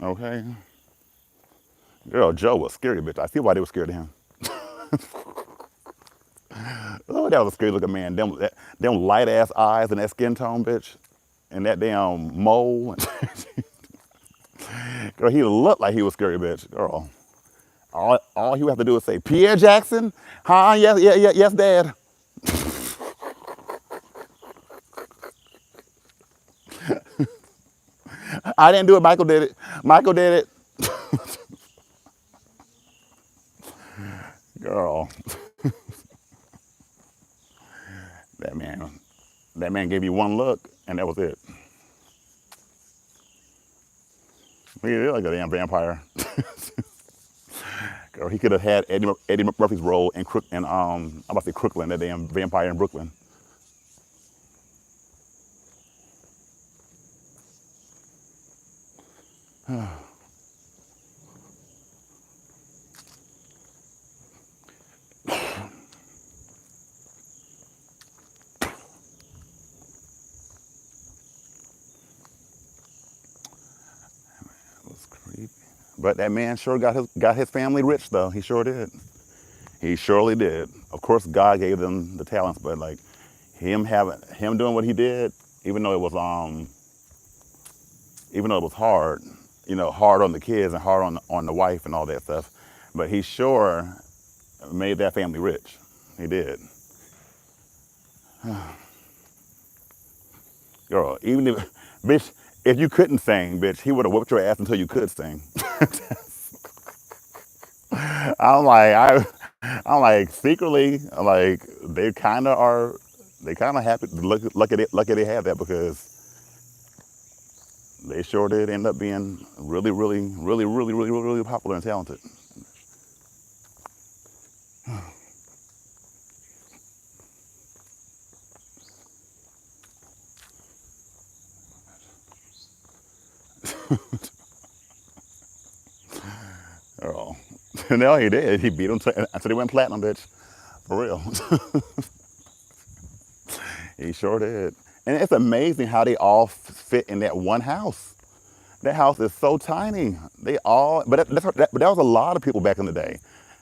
Okay. Girl, Joe was scary, bitch. I see why they were scared of him. Oh, that was a scary looking man. Them light ass eyes and that skin tone, bitch. And that damn mole. Girl, he looked like he was scary, bitch. Girl. All he would have to do is say, Pierre Jackson? Huh? Yes, yes, Dad. I didn't do it. Michael did it. Michael did it. Girl, that man, that man gave you one look, and that was it. He is like a damn vampire. Girl, he could have had Eddie Murphy's role in I'm about to say Crooklyn, that damn vampire in Brooklyn. It was creepy. But that man sure got his family rich though. He sure did. He surely did. Of course, God gave them the talents, but like him doing what he did, even though it was even though it was hard, hard on the kids and hard on the wife and all that stuff, but he sure made that family rich. He did. Girl, even if, bitch, if you couldn't sing, bitch, he would have whooped your ass until you could sing. I'm like, I'm like secretly, like they kind of happy, lucky they had that because they sure did end up being really, really, really, really, really, really, really popular and talented. Oh, no, he did. He beat them until they went platinum, bitch. For real. He sure did. And it's amazing how they all fit in that one house. That house is so tiny. But that was a lot of people back in the day.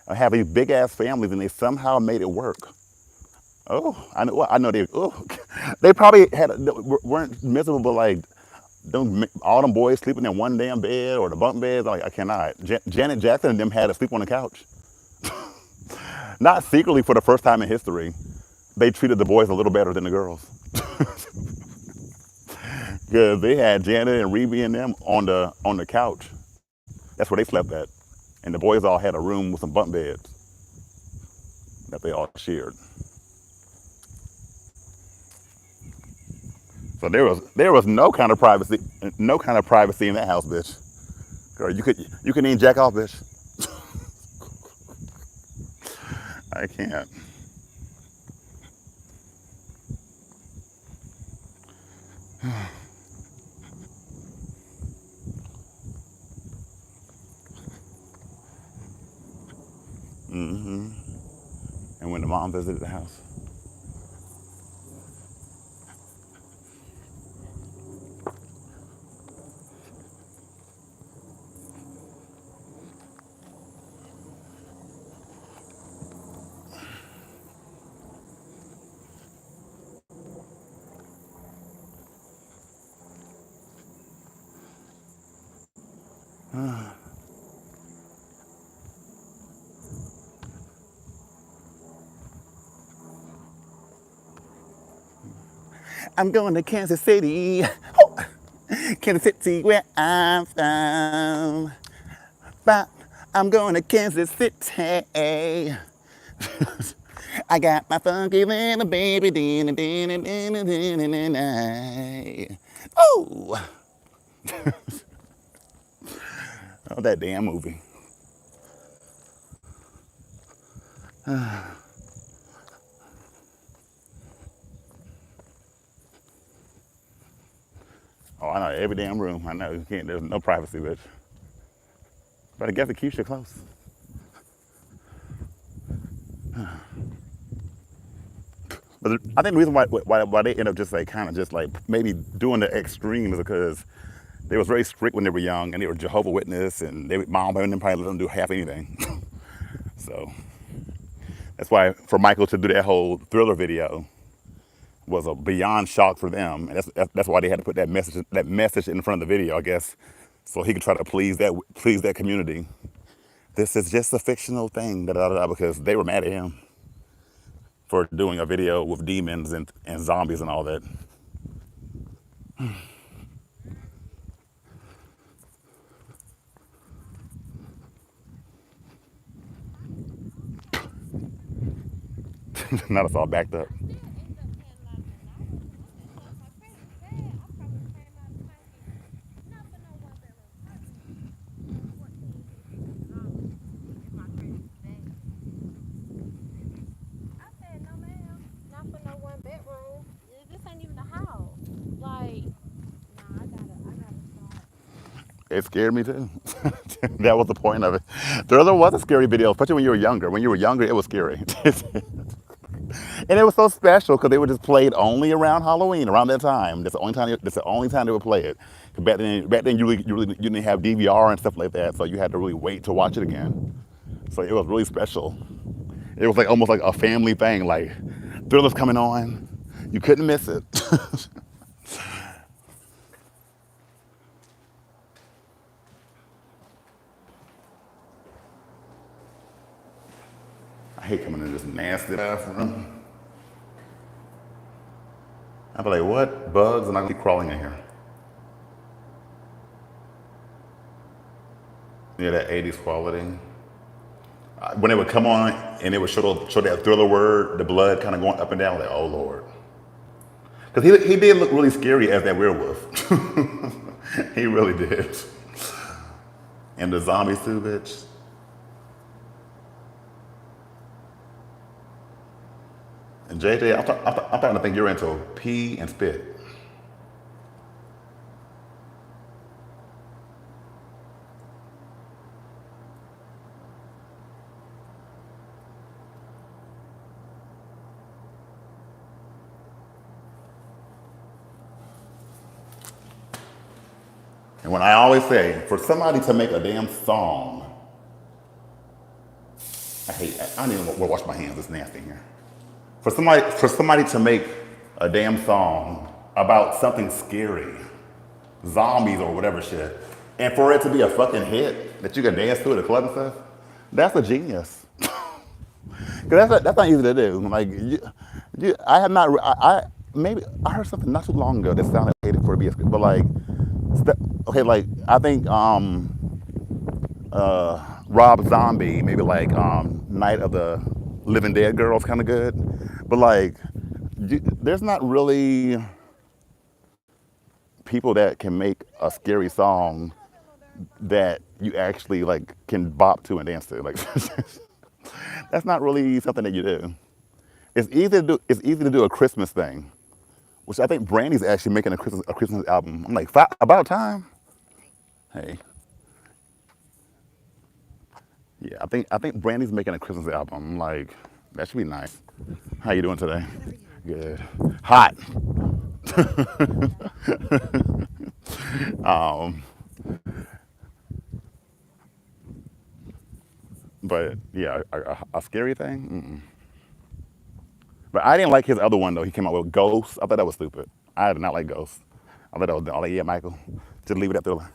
Having big ass families, and they somehow made it work. Oh, I know. Well, I know they. Oh, they probably weren't miserable, but like all them boys sleeping in one damn bed or the bunk beds. Like I cannot. Janet Jackson and them had to sleep on the couch. Not secretly for the first time in history, they treated the boys a little better than the girls. Because they had Janet and Rebe and them on the couch. That's where they slept at. And the boys all had a room with some bunk beds that they all shared. So there was no kind of privacy in that house, bitch. Girl, you couldn't even jack off, bitch. I can't. And when the mom visited the house. I'm going to Kansas City. Oh, Kansas City, where I'm from. But I'm going to Kansas City. I got my funky little baby. Oh. of that damn movie. Oh, I know every damn room. I know you can't. There's no privacy, bitch. But I guess it keeps you close. But I think the reason why they end up just like kind of just like maybe doing the extreme is because they was very strict when they were young and they were Jehovah Witness and they mom and them probably let them do half anything. So that's why for Michael to do that whole Thriller video was a beyond shock for them, and that's why they had to put that message in front of the video, I guess, so he could try to please that community. This is just a fictional thing, da da da, because they were mad at him for doing a video with demons and zombies and all that. Now it's all backed up. It scared me too. That was the point of it. Thriller was a scary video, especially when you were younger. When you were younger, it was scary. And it was so special because they were just played only around Halloween, around that time. That's the only time. That's the only time they would play it. 'Cause back then you didn't have DVR and stuff like that, so you had to really wait to watch it again. So it was really special. It was like almost like a family thing. Like Thriller's coming on, you couldn't miss it. I hate coming in this nasty bathroom. I'd be like, what bugs am I gonna be crawling in here? Yeah, that 80s quality. When it would come on and it would show that Thriller word, the blood kind of going up and down, like, oh Lord. Because he did look really scary as that werewolf. He really did. And the zombies too, bitch. And JJ, I'm starting to think you're into pee and spit. And when I always say, for somebody to make a damn song, I don't even want to wash my hands, it's nasty here. For somebody to make a damn song about something scary, zombies or whatever shit, and for it to be a fucking hit that you can dance to at a club and stuff, that's a genius. Because that's not easy to do. Like, I have not, maybe, I heard something not too long ago that sounded hated for it to be a, but like, okay, like, I think, Rob Zombie, maybe like, Night of the Living Dead Girls kind of good. But like, there's not really people that can make a scary song that you actually like can bop to and dance to. Like, that's not really something that you do. It's easy to do. It's easy to do a Christmas thing, which I think Brandy's actually making a Christmas album. I'm like, about time. Hey, yeah, I think Brandy's making a Christmas album. I'm like, that should be nice. How you doing today? Good. Hot. Um, but yeah, a scary thing. Mm-mm. But I didn't like his other one though. He came out with Ghosts. I thought that was stupid. I did not like Ghosts. I thought that was dumb. Like, yeah, Michael, just leave it at Thriller.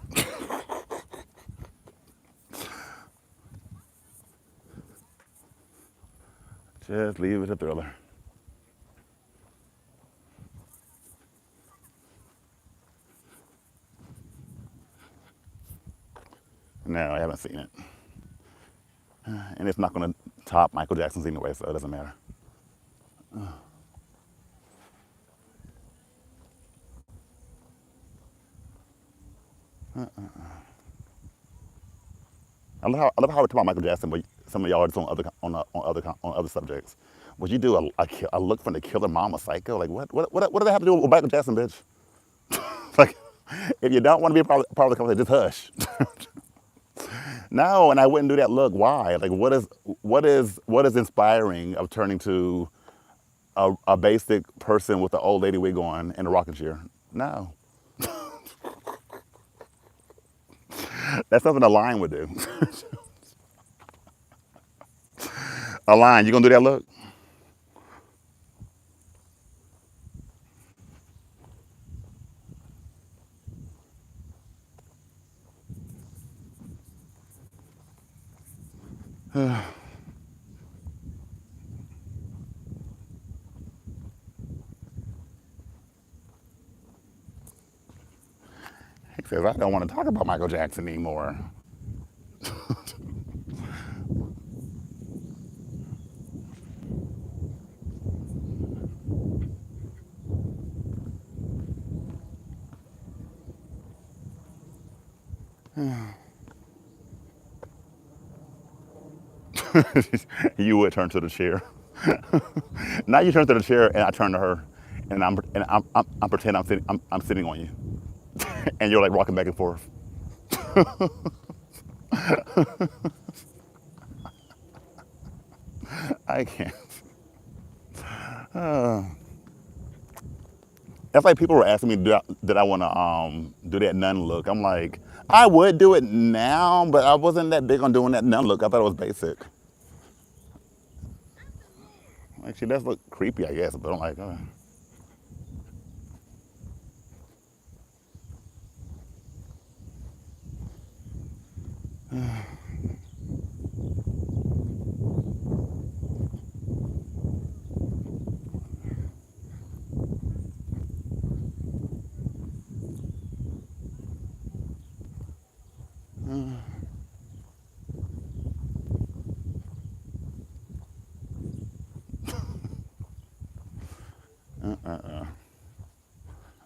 Just leave it at Thriller. No, I haven't seen it, and it's not going to top Michael Jackson's anyway, so it doesn't matter. I love how we talk about Michael Jackson, but some of y'all are just on other subjects. Would you do a look from the Killer Mama Psycho? Like what do they have to do with Michael Jackson, bitch? Like if you don't want to be part of the conversation, just hush. No, and I wouldn't do that look. Why? Like what is inspiring of turning to a basic person with an old lady wig on and a rocking chair? No, that's something a lion would do. A lion, you gonna do that look? He says, I don't want to talk about Michael Jackson anymore. You would turn to the chair. Now you turn to the chair and I turn to her, and I'm pretending I'm sitting on you, and you're like rocking back and forth. I can't. That's like people were asking me, did I want to do that nun look? I'm like, I would do it now, but I wasn't that big on doing that nun look. I thought it was basic. Like she does look creepy, I guess, but I'm like,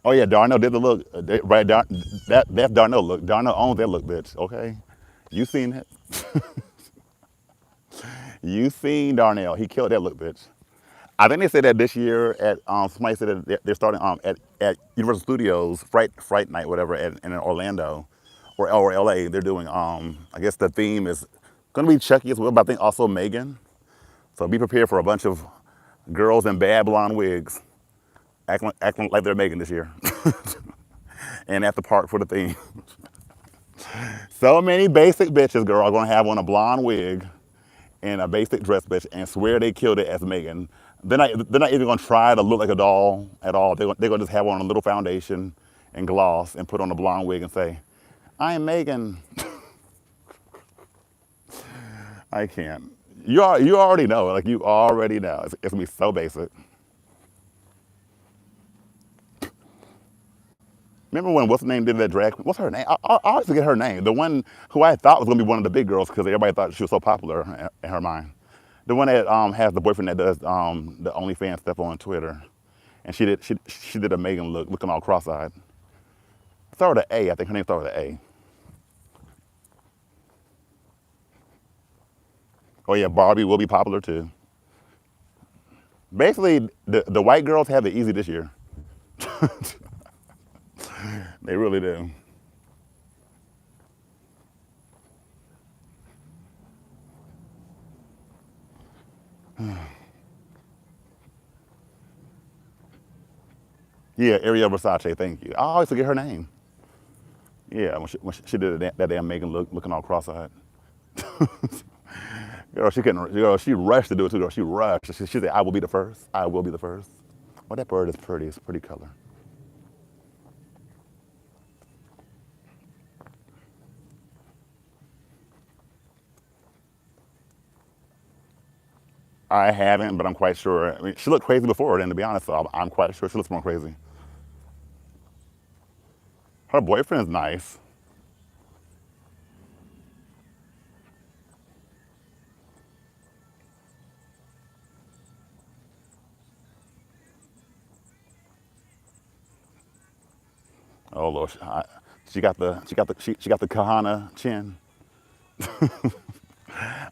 oh yeah, Darnell did the look, right? That's Darnell look. Darnell owns that look, bitch. Okay, you seen it? You seen Darnell? He killed that look, bitch. I think they said that this year at somebody said that they're starting at Universal Studios Fright Night, whatever, in Orlando or LA. They're doing I guess the theme is going to be Chucky as well, but I think also Megan. So be prepared for a bunch of girls in bad blonde wigs acting like they're Megan this year, and at the park for the theme. So many basic bitches, girl, are going to have on a blonde wig and a basic dress, bitch, and swear they killed it as Megan. They're not even gonna try to look like a doll at all. They're gonna just have on a little foundation and gloss and put on a blonde wig and say, I'm Megan. I can't. You already know. Like you already know. It's gonna be so basic. Remember when what's her name did that drag? What's her name? I always forget her name. The one who I thought was gonna be one of the big girls because everybody thought she was so popular in her mind. The one that has the boyfriend that does the OnlyFans stuff on Twitter, and she did a Megan look, looking all cross-eyed. Start with an A. I think her name started with an A. Oh yeah, Barbie will be popular too. Basically, the white girls have it easy this year. They really do. Yeah, Ariel Versace. Thank you. I always forget her name. Yeah, when she did that damn Megan look, looking all cross-eyed. Girl, she couldn't. Girl, she rushed to do it too. Girl, she rushed. She said, "I will be the first. I will be the first." Oh, that bird is pretty. It's a pretty color. I haven't, but I'm quite sure. I mean, she looked crazy before then, to be honest. So I'm quite sure she looks more crazy. Her boyfriend is nice. Oh Lord, she got the Kahana chin.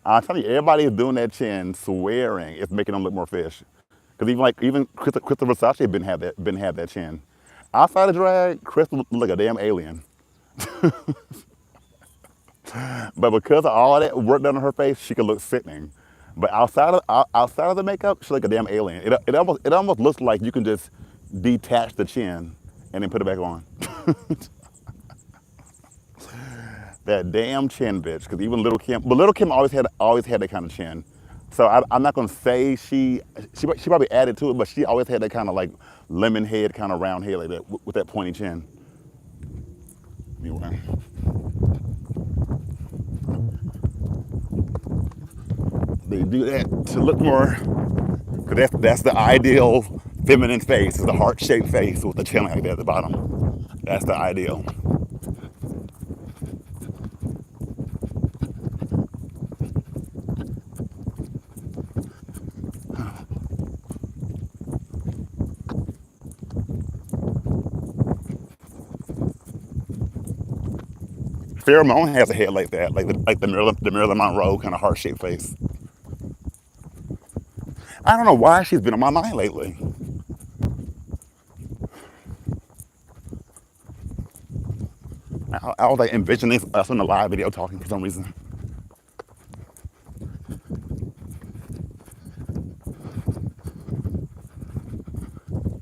I'm telling you, everybody is doing that chin, swearing it's making them look more fish. Because even Crystal Versace been had that chin. Outside of drag, Crystal looked like a damn alien. But because of all that work done on her face, she could look sickening. But outside of the makeup, she like a damn alien. It almost looks like you can just detach the chin and then put it back on. That damn chin bitch. Because even Little Kim, but Little Kim always had that kind of chin. So I'm not gonna say she probably added to it, but she always had that kind of like lemon head, kind of round head like that with that pointy chin. Anyway, they do that to look more. Cause that's the ideal feminine face, is the heart-shaped face with the chin like that at the bottom. That's the ideal. Pheromone has a head like that, like the Marilyn Monroe kind of heart-shaped face. I don't know why she's been on my mind lately. I was like envisioning us in the live video talking for some reason.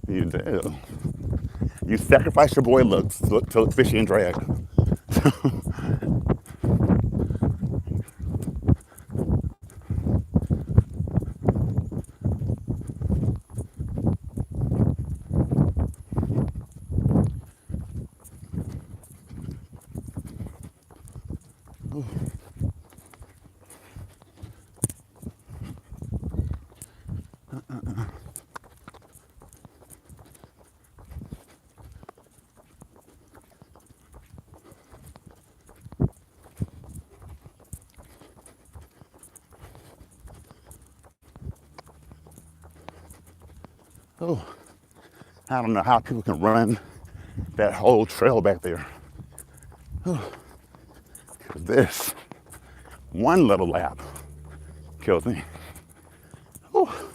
You do. You sacrifice your boy looks to look fishy and drag. Oh, I don't know how people can run that whole trail back there. Oh, this one little lap kills me. Oh,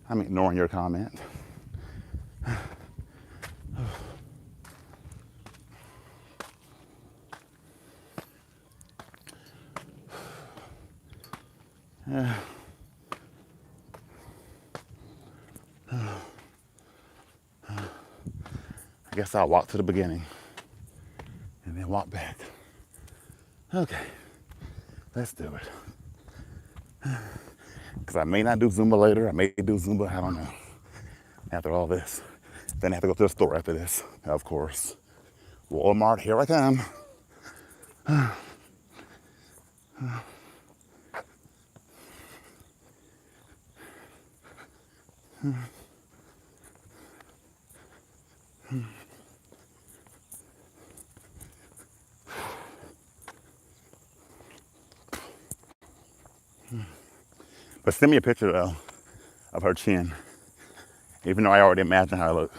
I'm ignoring your comment. I guess I'll walk to the beginning and then walk back. Okay, let's do it. Because I may not do Zumba later. I may do Zumba, I don't know. After all this. Then I have to go to the store after this, of course. Walmart, here I come. But send me a picture though of her chin, even though I already imagine how I look.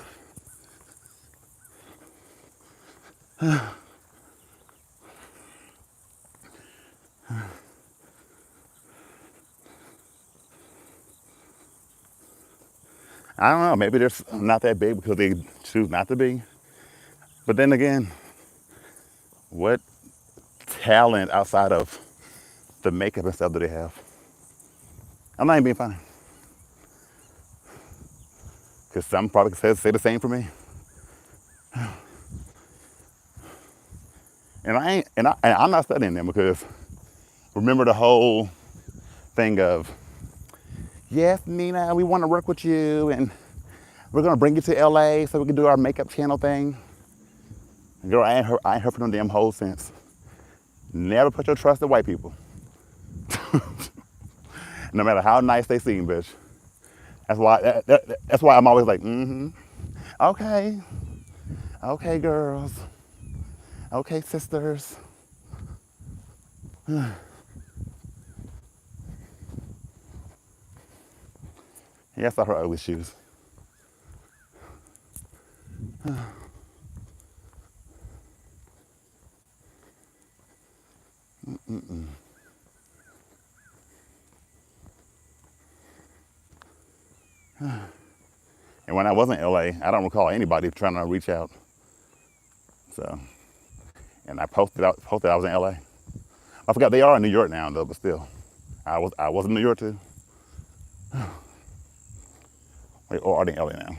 I don't know, maybe they're not that big because they choose not to be. But then again, what talent outside of the makeup and stuff do they have? I'm not even being funny. Because some probably say the same for me. And I'm not studying them because remember the whole thing of, yes, Nina, we want to work with you and we're going to bring you to LA so we can do our makeup channel thing. Girl, I ain't heard from them damn hoes since. Never put your trust in white people. No matter how nice they seem, bitch. That's why I'm always like, okay, okay, girls, okay, sisters. Yeah, I saw her ugly shoes. And when I was in LA, I don't recall anybody trying to reach out. So, and I posted I was in LA. I forgot they are in New York now though, but still, I was in New York too. Wait, or are they in LA now?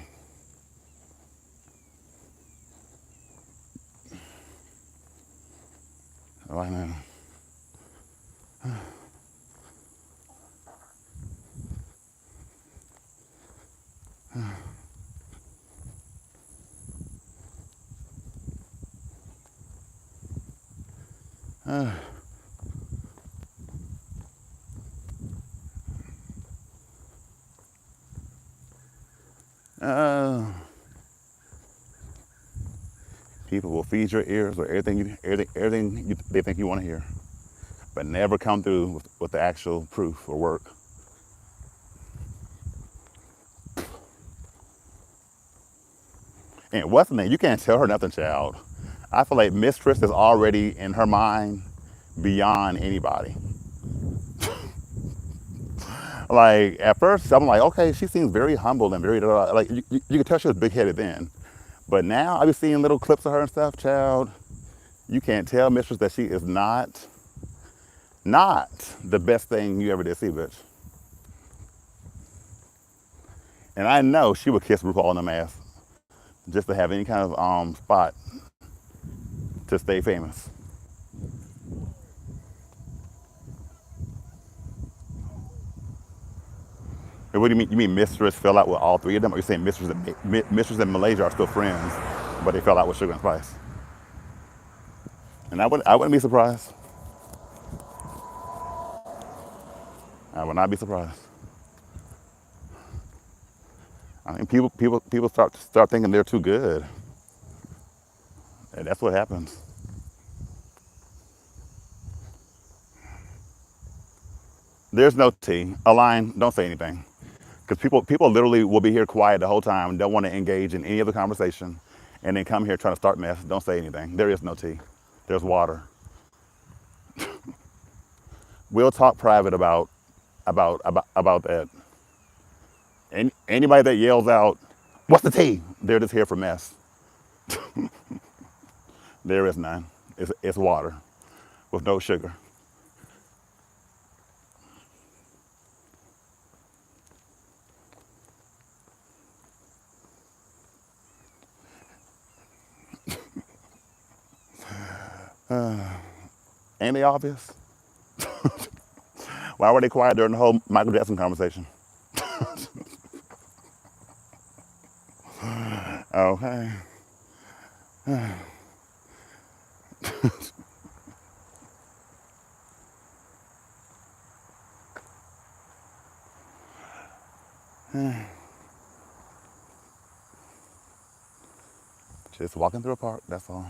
Oh, I know. Uh, People will feed your ears with they think you want to hear, but never come through with the actual proof or work. And what's the name? You can't tell her nothing, child. I feel like Mistress is already in her mind beyond anybody. Like at first, I'm like, okay, she seems very humble and very like you could tell she was big headed then, but now I be seeing little clips of her and stuff, child. You can't tell Mistress that she is not the best thing you ever did see, bitch. And I know she would kiss RuPaul in the ass just to have any kind of spot to stay famous. And what do you mean? You mean Mistress fell out with all three of them? Or you saying Mistress and Malaysia are still friends, but they fell out with Sugar and Spice? And I wouldn't be surprised. I would not be surprised. I mean, people start thinking they're too good, and that's what happens. There's no tea. Align. Don't say anything, because people literally will be here quiet the whole time, don't want to engage in any other conversation, and then come here trying to start mess. Don't say anything. There is no tea. There's water. We'll talk private about that. Anybody that yells out, "What's the tea?" They're just here for mess. There is none. It's water with no sugar. Ain't they obvious? Why were they quiet during the whole Michael Jackson conversation? Okay. Just walking through a park, that's all.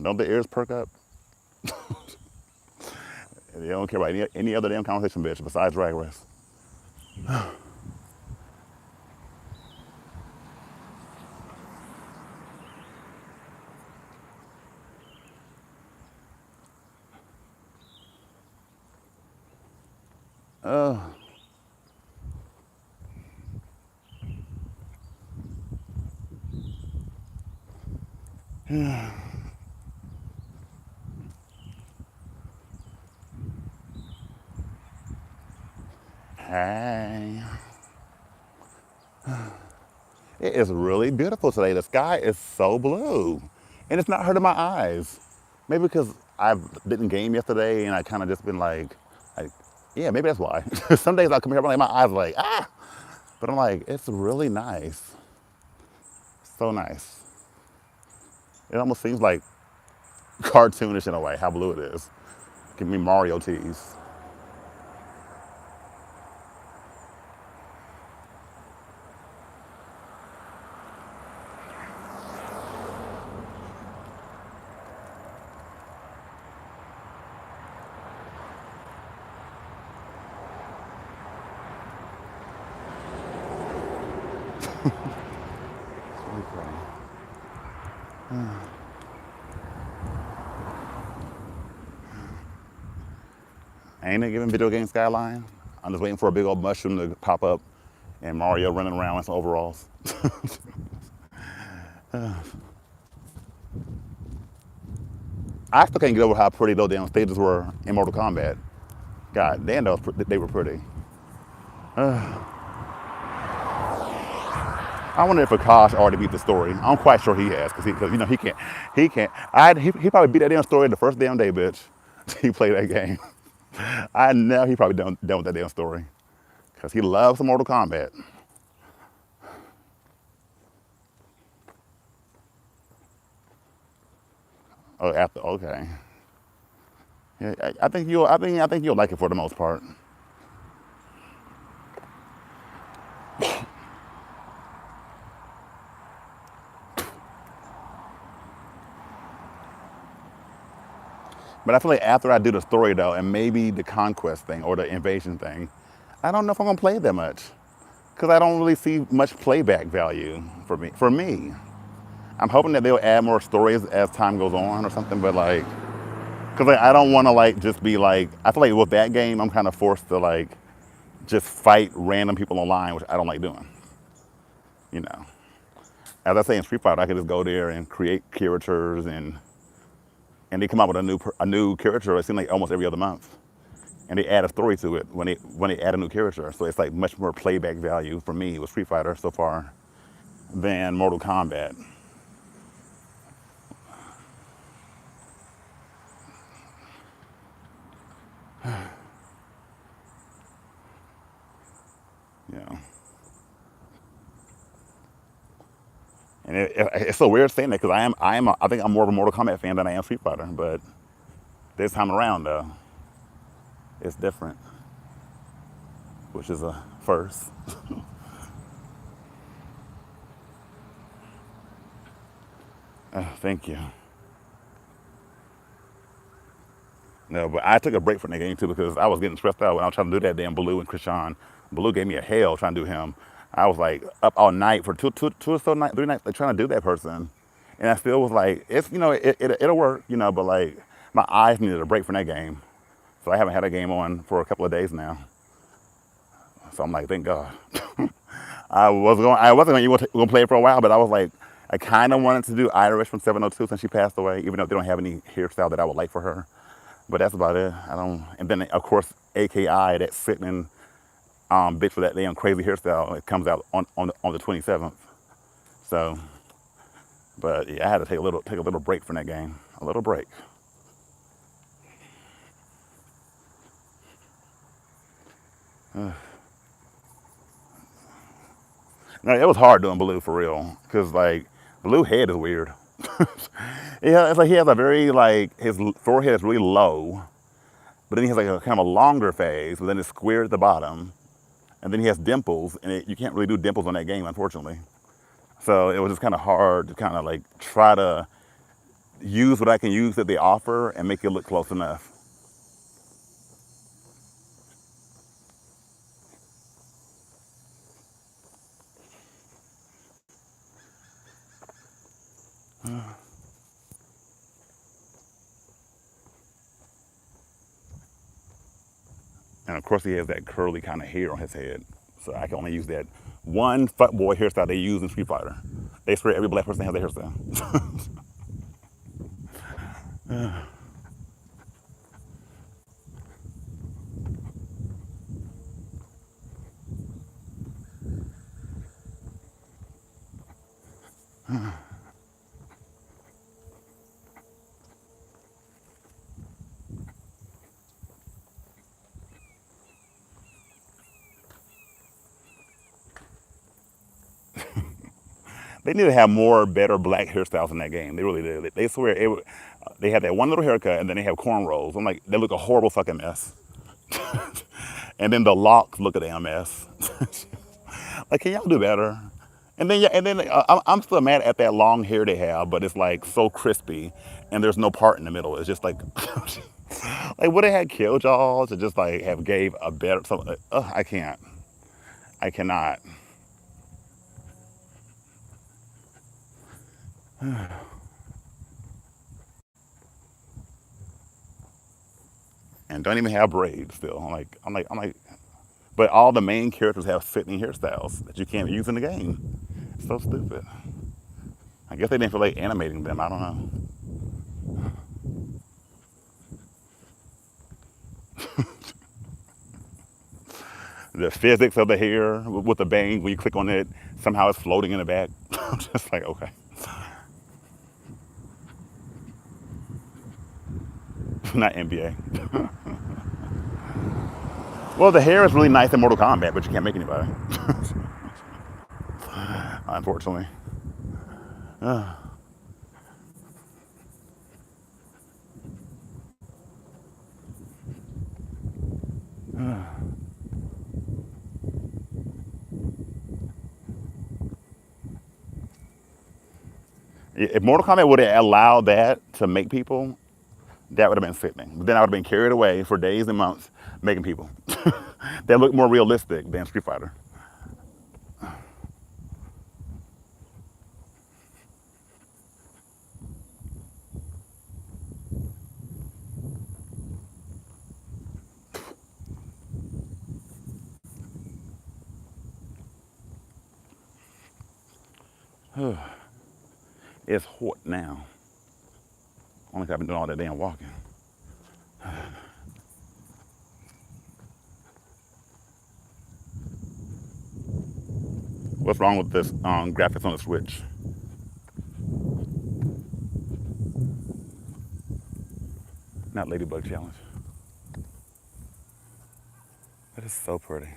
Don't the ears perk up? They don't care about any other damn conversation, bitch, besides Drag Race. Hey. It is really beautiful today. The sky is so blue. And it's not hurting my eyes. Maybe because I didn't game yesterday and I kind of just been like, yeah, maybe that's why. Some days I'll come here, I'm like, my eyes are like, ah. But I'm like, it's really nice. So nice. It almost seems like cartoonish in a way, how blue it is. Give me Mario tees. Ain't it giving video game Skyline? I'm just waiting for a big old mushroom to pop up and Mario running around in some overalls. I still can't get over how pretty those damn stages were in Mortal Kombat. God damn, they were pretty. I wonder if Akash already beat the story. I'm quite sure he has, because you know he can't. He probably beat that damn story the first damn day, bitch. He played that game. I know he probably done with that damn story, because he loves some Mortal Kombat. Oh, after okay, yeah, I think you'll like it for the most part. But I feel like after I do the story though, and maybe the conquest thing or the invasion thing, I don't know if I'm gonna play it that much, because I don't really see much playback value for me. I'm hoping that they'll add more stories as time goes on or something. But like, because like, I don't want to like just be like, I feel like with that game, I'm kind of forced to like just fight random people online, which I don't like doing. You know, as I say in Street Fighter, I could just go there and create characters, and they come out with a new character. It seems like almost every other month, and they add a story to it when they add a new character. So it's like much more playback value for me with Street Fighter so far than Mortal Kombat. You know, and it's so weird saying that, because I think I'm more of a Mortal Kombat fan than I am Street Fighter. But this time around, though, it's different, which is a first. Thank you. No, but I took a break from that game too, because I was getting stressed out when I was trying to do that damn Blue and Krishan. Blue gave me a hell trying to do him. I was like up all night for two or so night, 3 nights, like trying to do that person, and I still was like, it's it'll work, but like my eyes needed a break from that game, so I haven't had a game on for a couple of days now. So I'm like, thank God. I wasn't gonna play it for a while, but I was like, I kind of wanted to do Irish from 702 since she passed away, even though they don't have any hairstyle that I would like for her. But that's about it. I don't. And then of course AKI, that sickening bitch with that damn crazy hairstyle, it comes out on the 27th. So, but yeah, I had to take a little break from that game. A little break. No, it was hard doing Blue for real, cause like Blue head is weird. Yeah, it's like he has a very like his forehead is really low, but then he has like a kind of a longer face, but then it's square at the bottom, and then he has dimples, and you can't really do dimples on that game, unfortunately. So it was just kind of hard to kind of like try to use what I can use that they offer and make it look close enough. And of course, he has that curly kind of hair on his head. So I can only use that one fuckboy hairstyle they use in Street Fighter. They swear every black person has that hairstyle. They need to have more better black hairstyles in that game. They really do. They swear they have that one little haircut, and then they have cornrows. I'm like, they look a horrible fucking mess. And then the locks look a damn mess. Like, can y'all do better? And then yeah, and then I'm still mad at that long hair they have, but it's like so crispy, and there's no part in the middle. It's just like, like would they had killed y'all to just like have gave a better something? I can't. I cannot. and don't even have braids still. I'm like, but all the main characters have sickening hairstyles that you can't use in the game. So stupid. I guess they didn't feel like animating them. I don't know. The physics of the hair with the bang, when you click on it, somehow it's floating in the back. I'm just like, okay. Not NBA. Well, the hair is really nice in Mortal Kombat, but you can't make anybody, unfortunately. If Mortal Kombat would have allowed that to make people, that would have been sickening. But then I would have been carried away for days and months making people that look more realistic than Street Fighter. It's hot now. Only 'cause I've been doing all that damn walking. What's wrong with this graphics on the Switch? Not Ladybug Challenge. That is so pretty.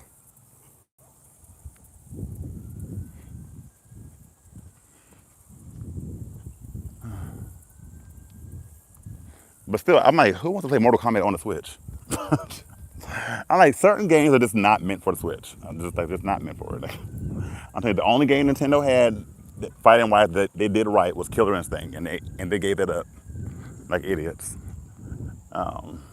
But still, I'm like, who wants to play Mortal Kombat on the Switch? I'm like, certain games are just not meant for the Switch. I'm just like, it's not meant for it. I'm telling you, the only game Nintendo had fighting wise that they did right was Killer Instinct, and they gave it up like idiots. Um,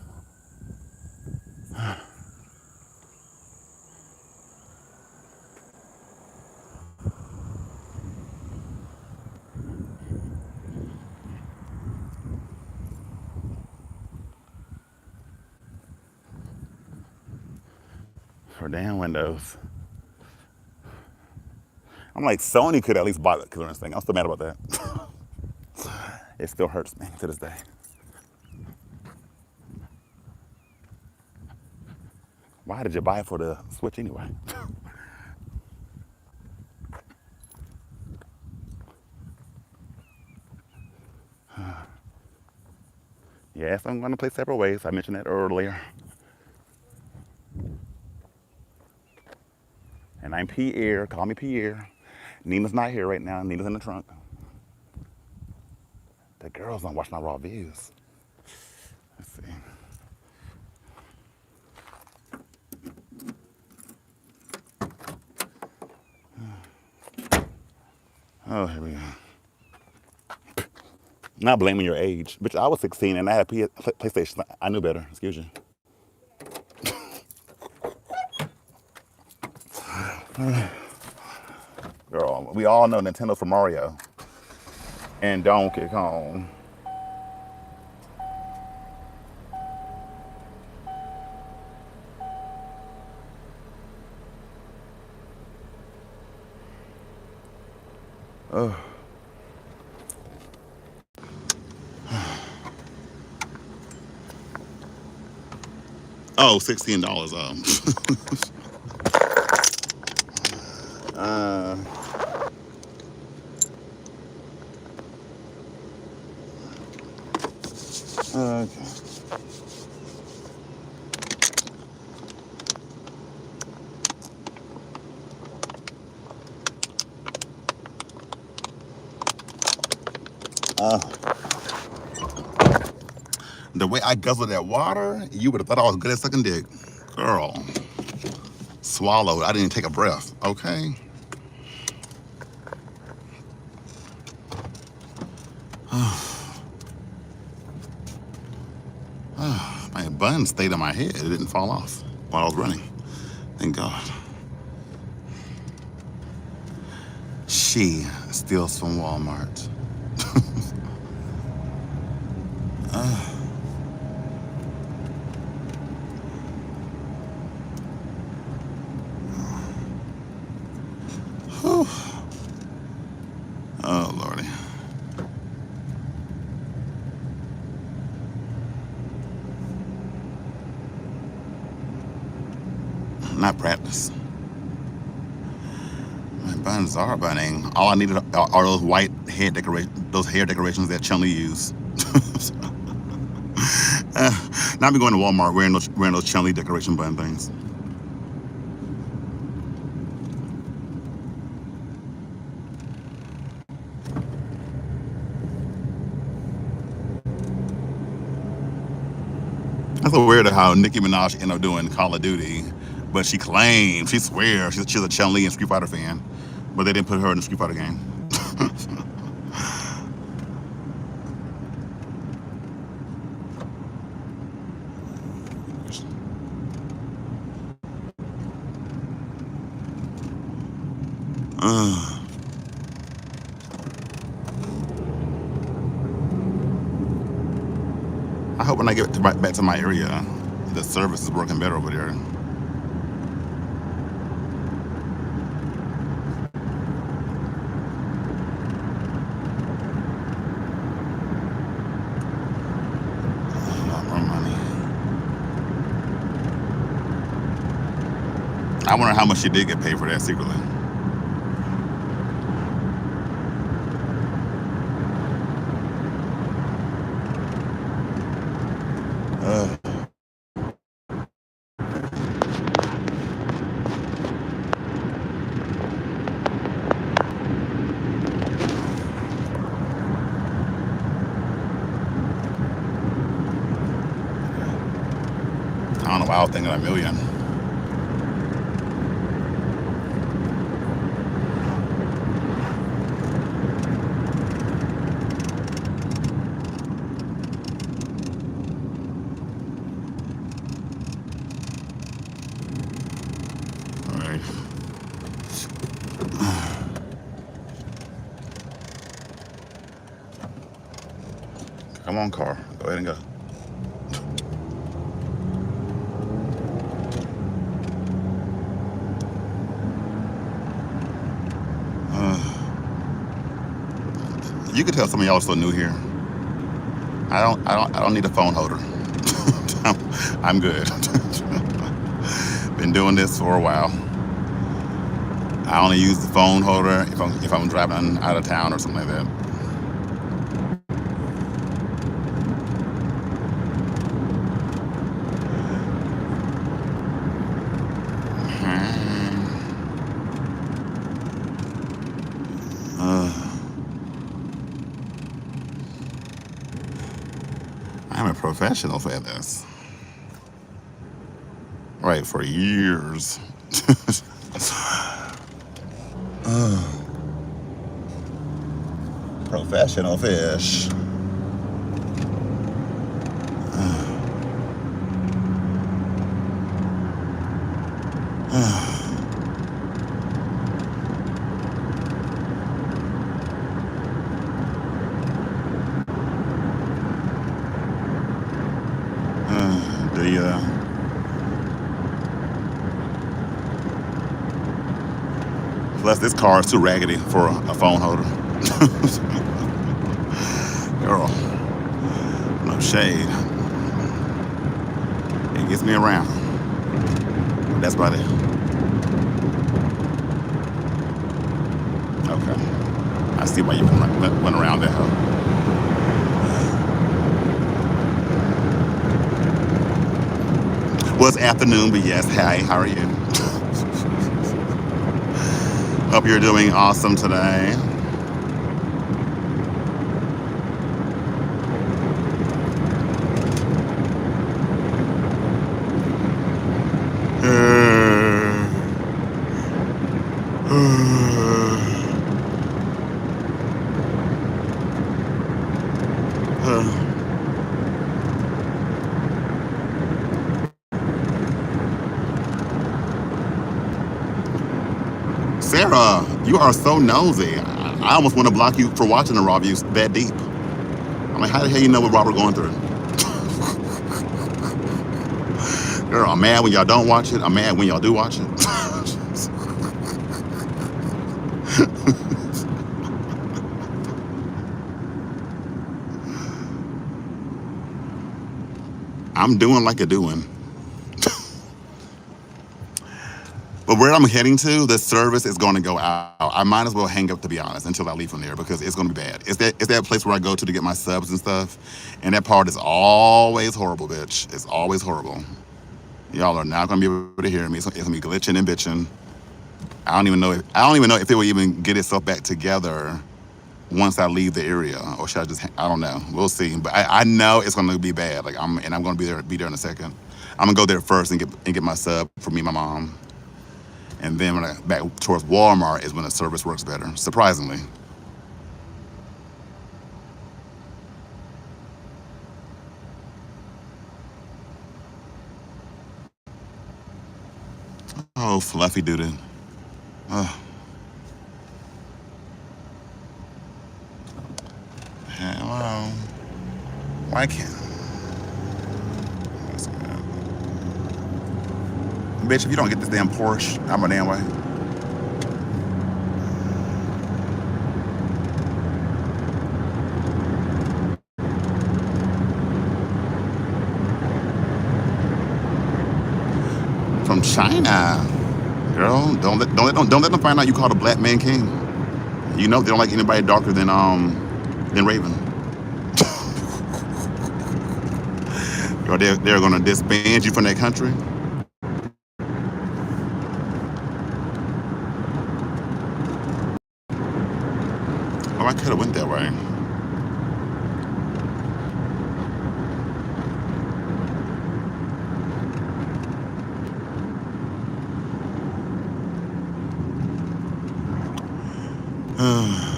for damn Windows. I'm like, Sony could at least buy the Killer Instinct. I'm still mad about that. It still hurts me to this day. Why did you buy it for the Switch anyway? Yes, I'm going to play several ways. I mentioned that earlier. And I'm Pierre. Call me Pierre. Nina's not here right now. Nina's in the trunk. The girls don't watch my raw views. Let's see. Oh, here we go. Not blaming your age. Bitch, I was 16 and I had a PlayStation. I knew better. Excuse you. Girl, we all know Nintendo's for Mario and Donkey Kong. Oh, $16. uh, okay. The way I guzzled that water, you would have thought I was good at sucking dick. Girl, swallowed. I didn't even take a breath, okay? My bun stayed on my head. It didn't fall off while I was running. Thank God. She steals from Walmart. practice. My buns are burning. All I needed are those white those hair decorations that Chun-Li used. Now I'm going to Walmart wearing those Chun-Li decoration bun things. That's so weird how Nicki Minaj ended up doing Call of Duty, but she swears she's a Chun-Li and Street Fighter fan, but they didn't put her in the Street Fighter game. I hope when I get back to my area, the service is working better over there. More money. I wonder how much she did get paid for that secretly. I don't know why I was thinking a million. All right. Come on, car. Go ahead and go. You can tell some of y'all are so new here. I don't need a phone holder. I'm good. Been doing this for a while. I only use the phone holder if I'm driving out of town or something like that. I'm a professional for this. Right, for years. Professional fish. Plus, this car is too raggedy for a phone holder. Girl, no shade. It gets me around. That's about it. Okay. I see why you went around that hoe. Well, it's afternoon, but yes, hi, how are you? Hope you're doing awesome today. Sarah, you are so nosy. I almost want to block you for watching the raw views that deep. I'm like, how the hell you know what Robert going through? Girl, I'm mad when y'all don't watch it. I'm mad when y'all do watch it. I'm doing like a doing. But where I'm heading to, the service is going to go out. I might as well hang up, to be honest, until I leave from there because it's going to be bad. It's that place where I go to get my subs and stuff, and that part is always horrible, bitch. It's always horrible. Y'all are not going to be able to hear me. It's going to be glitching and bitching. I don't even know if it will even get itself back together once I leave the area, or should I just? I don't know. We'll see. But I know it's going to be bad. Like I'm going to be there in a second. I'm gonna go there first and get my sub for me and my mom, and then when I back towards Walmart is when the service works better. Surprisingly. Oh, fluffy doodoo. Oh, hello. Why can't? Bitch, if you don't get this damn Porsche out my damn way. From China. Girl, don't let them find out you called a black man king. You know they don't like anybody darker than Raven. Or they're gonna disband you from that country. Oh, I could have went that way. Oh,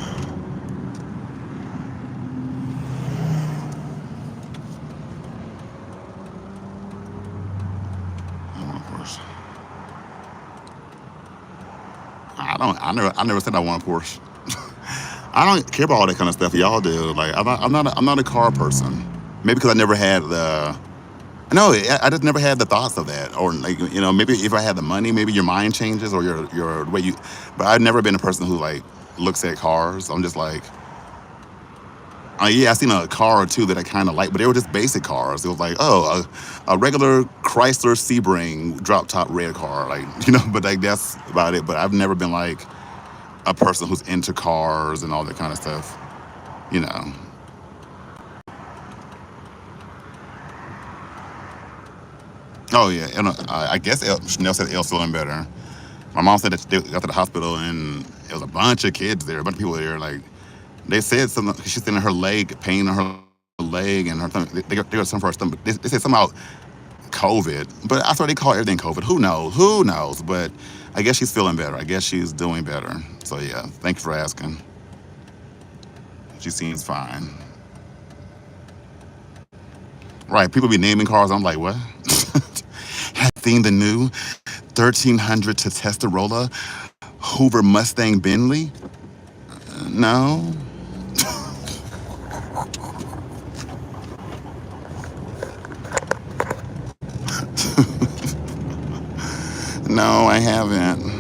of course. I don't. I never said I want a Porsche. I don't care about all that kind of stuff y'all do. Like I'm not a car person. Maybe because I never had the. No, I just never had the thoughts of that. Or like maybe if I had the money, maybe your mind changes or your way you. But I've never been a person who like looks at cars. I'm just like, yeah, I seen a car or two that I kind of like, but they were just basic cars. It was like, oh, a regular Chrysler Sebring drop top red car, like But like that's about it. But I've never been like a person who's into cars and all that kind of stuff. You know. Oh yeah, and I guess Chanel said Elle's feeling better. My mom said that they got to the hospital and it was a bunch of kids there, a bunch of people there. Like they said something. She's saying her leg, pain in her leg, and her stomach. They got some for her stomach. They said something about COVID, but I thought they call everything COVID. Who knows? Who knows? But I guess she's feeling better. I guess she's doing better. So yeah, thank you for asking. She seems fine. Right? People be naming cars. I'm like, what? Have seen the new 1300 to Testarossa Hoover Mustang Bentley? No. No, I haven't.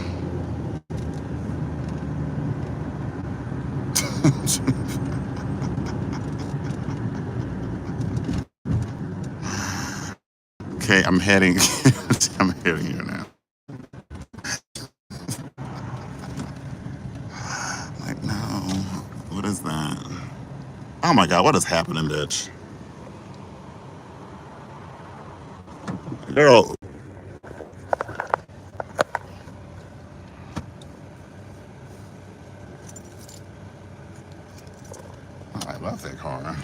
Okay, I'm heading. I'm heading here now. Like, no. What is that? Oh my God, what is happening, bitch? Girl. I love that car.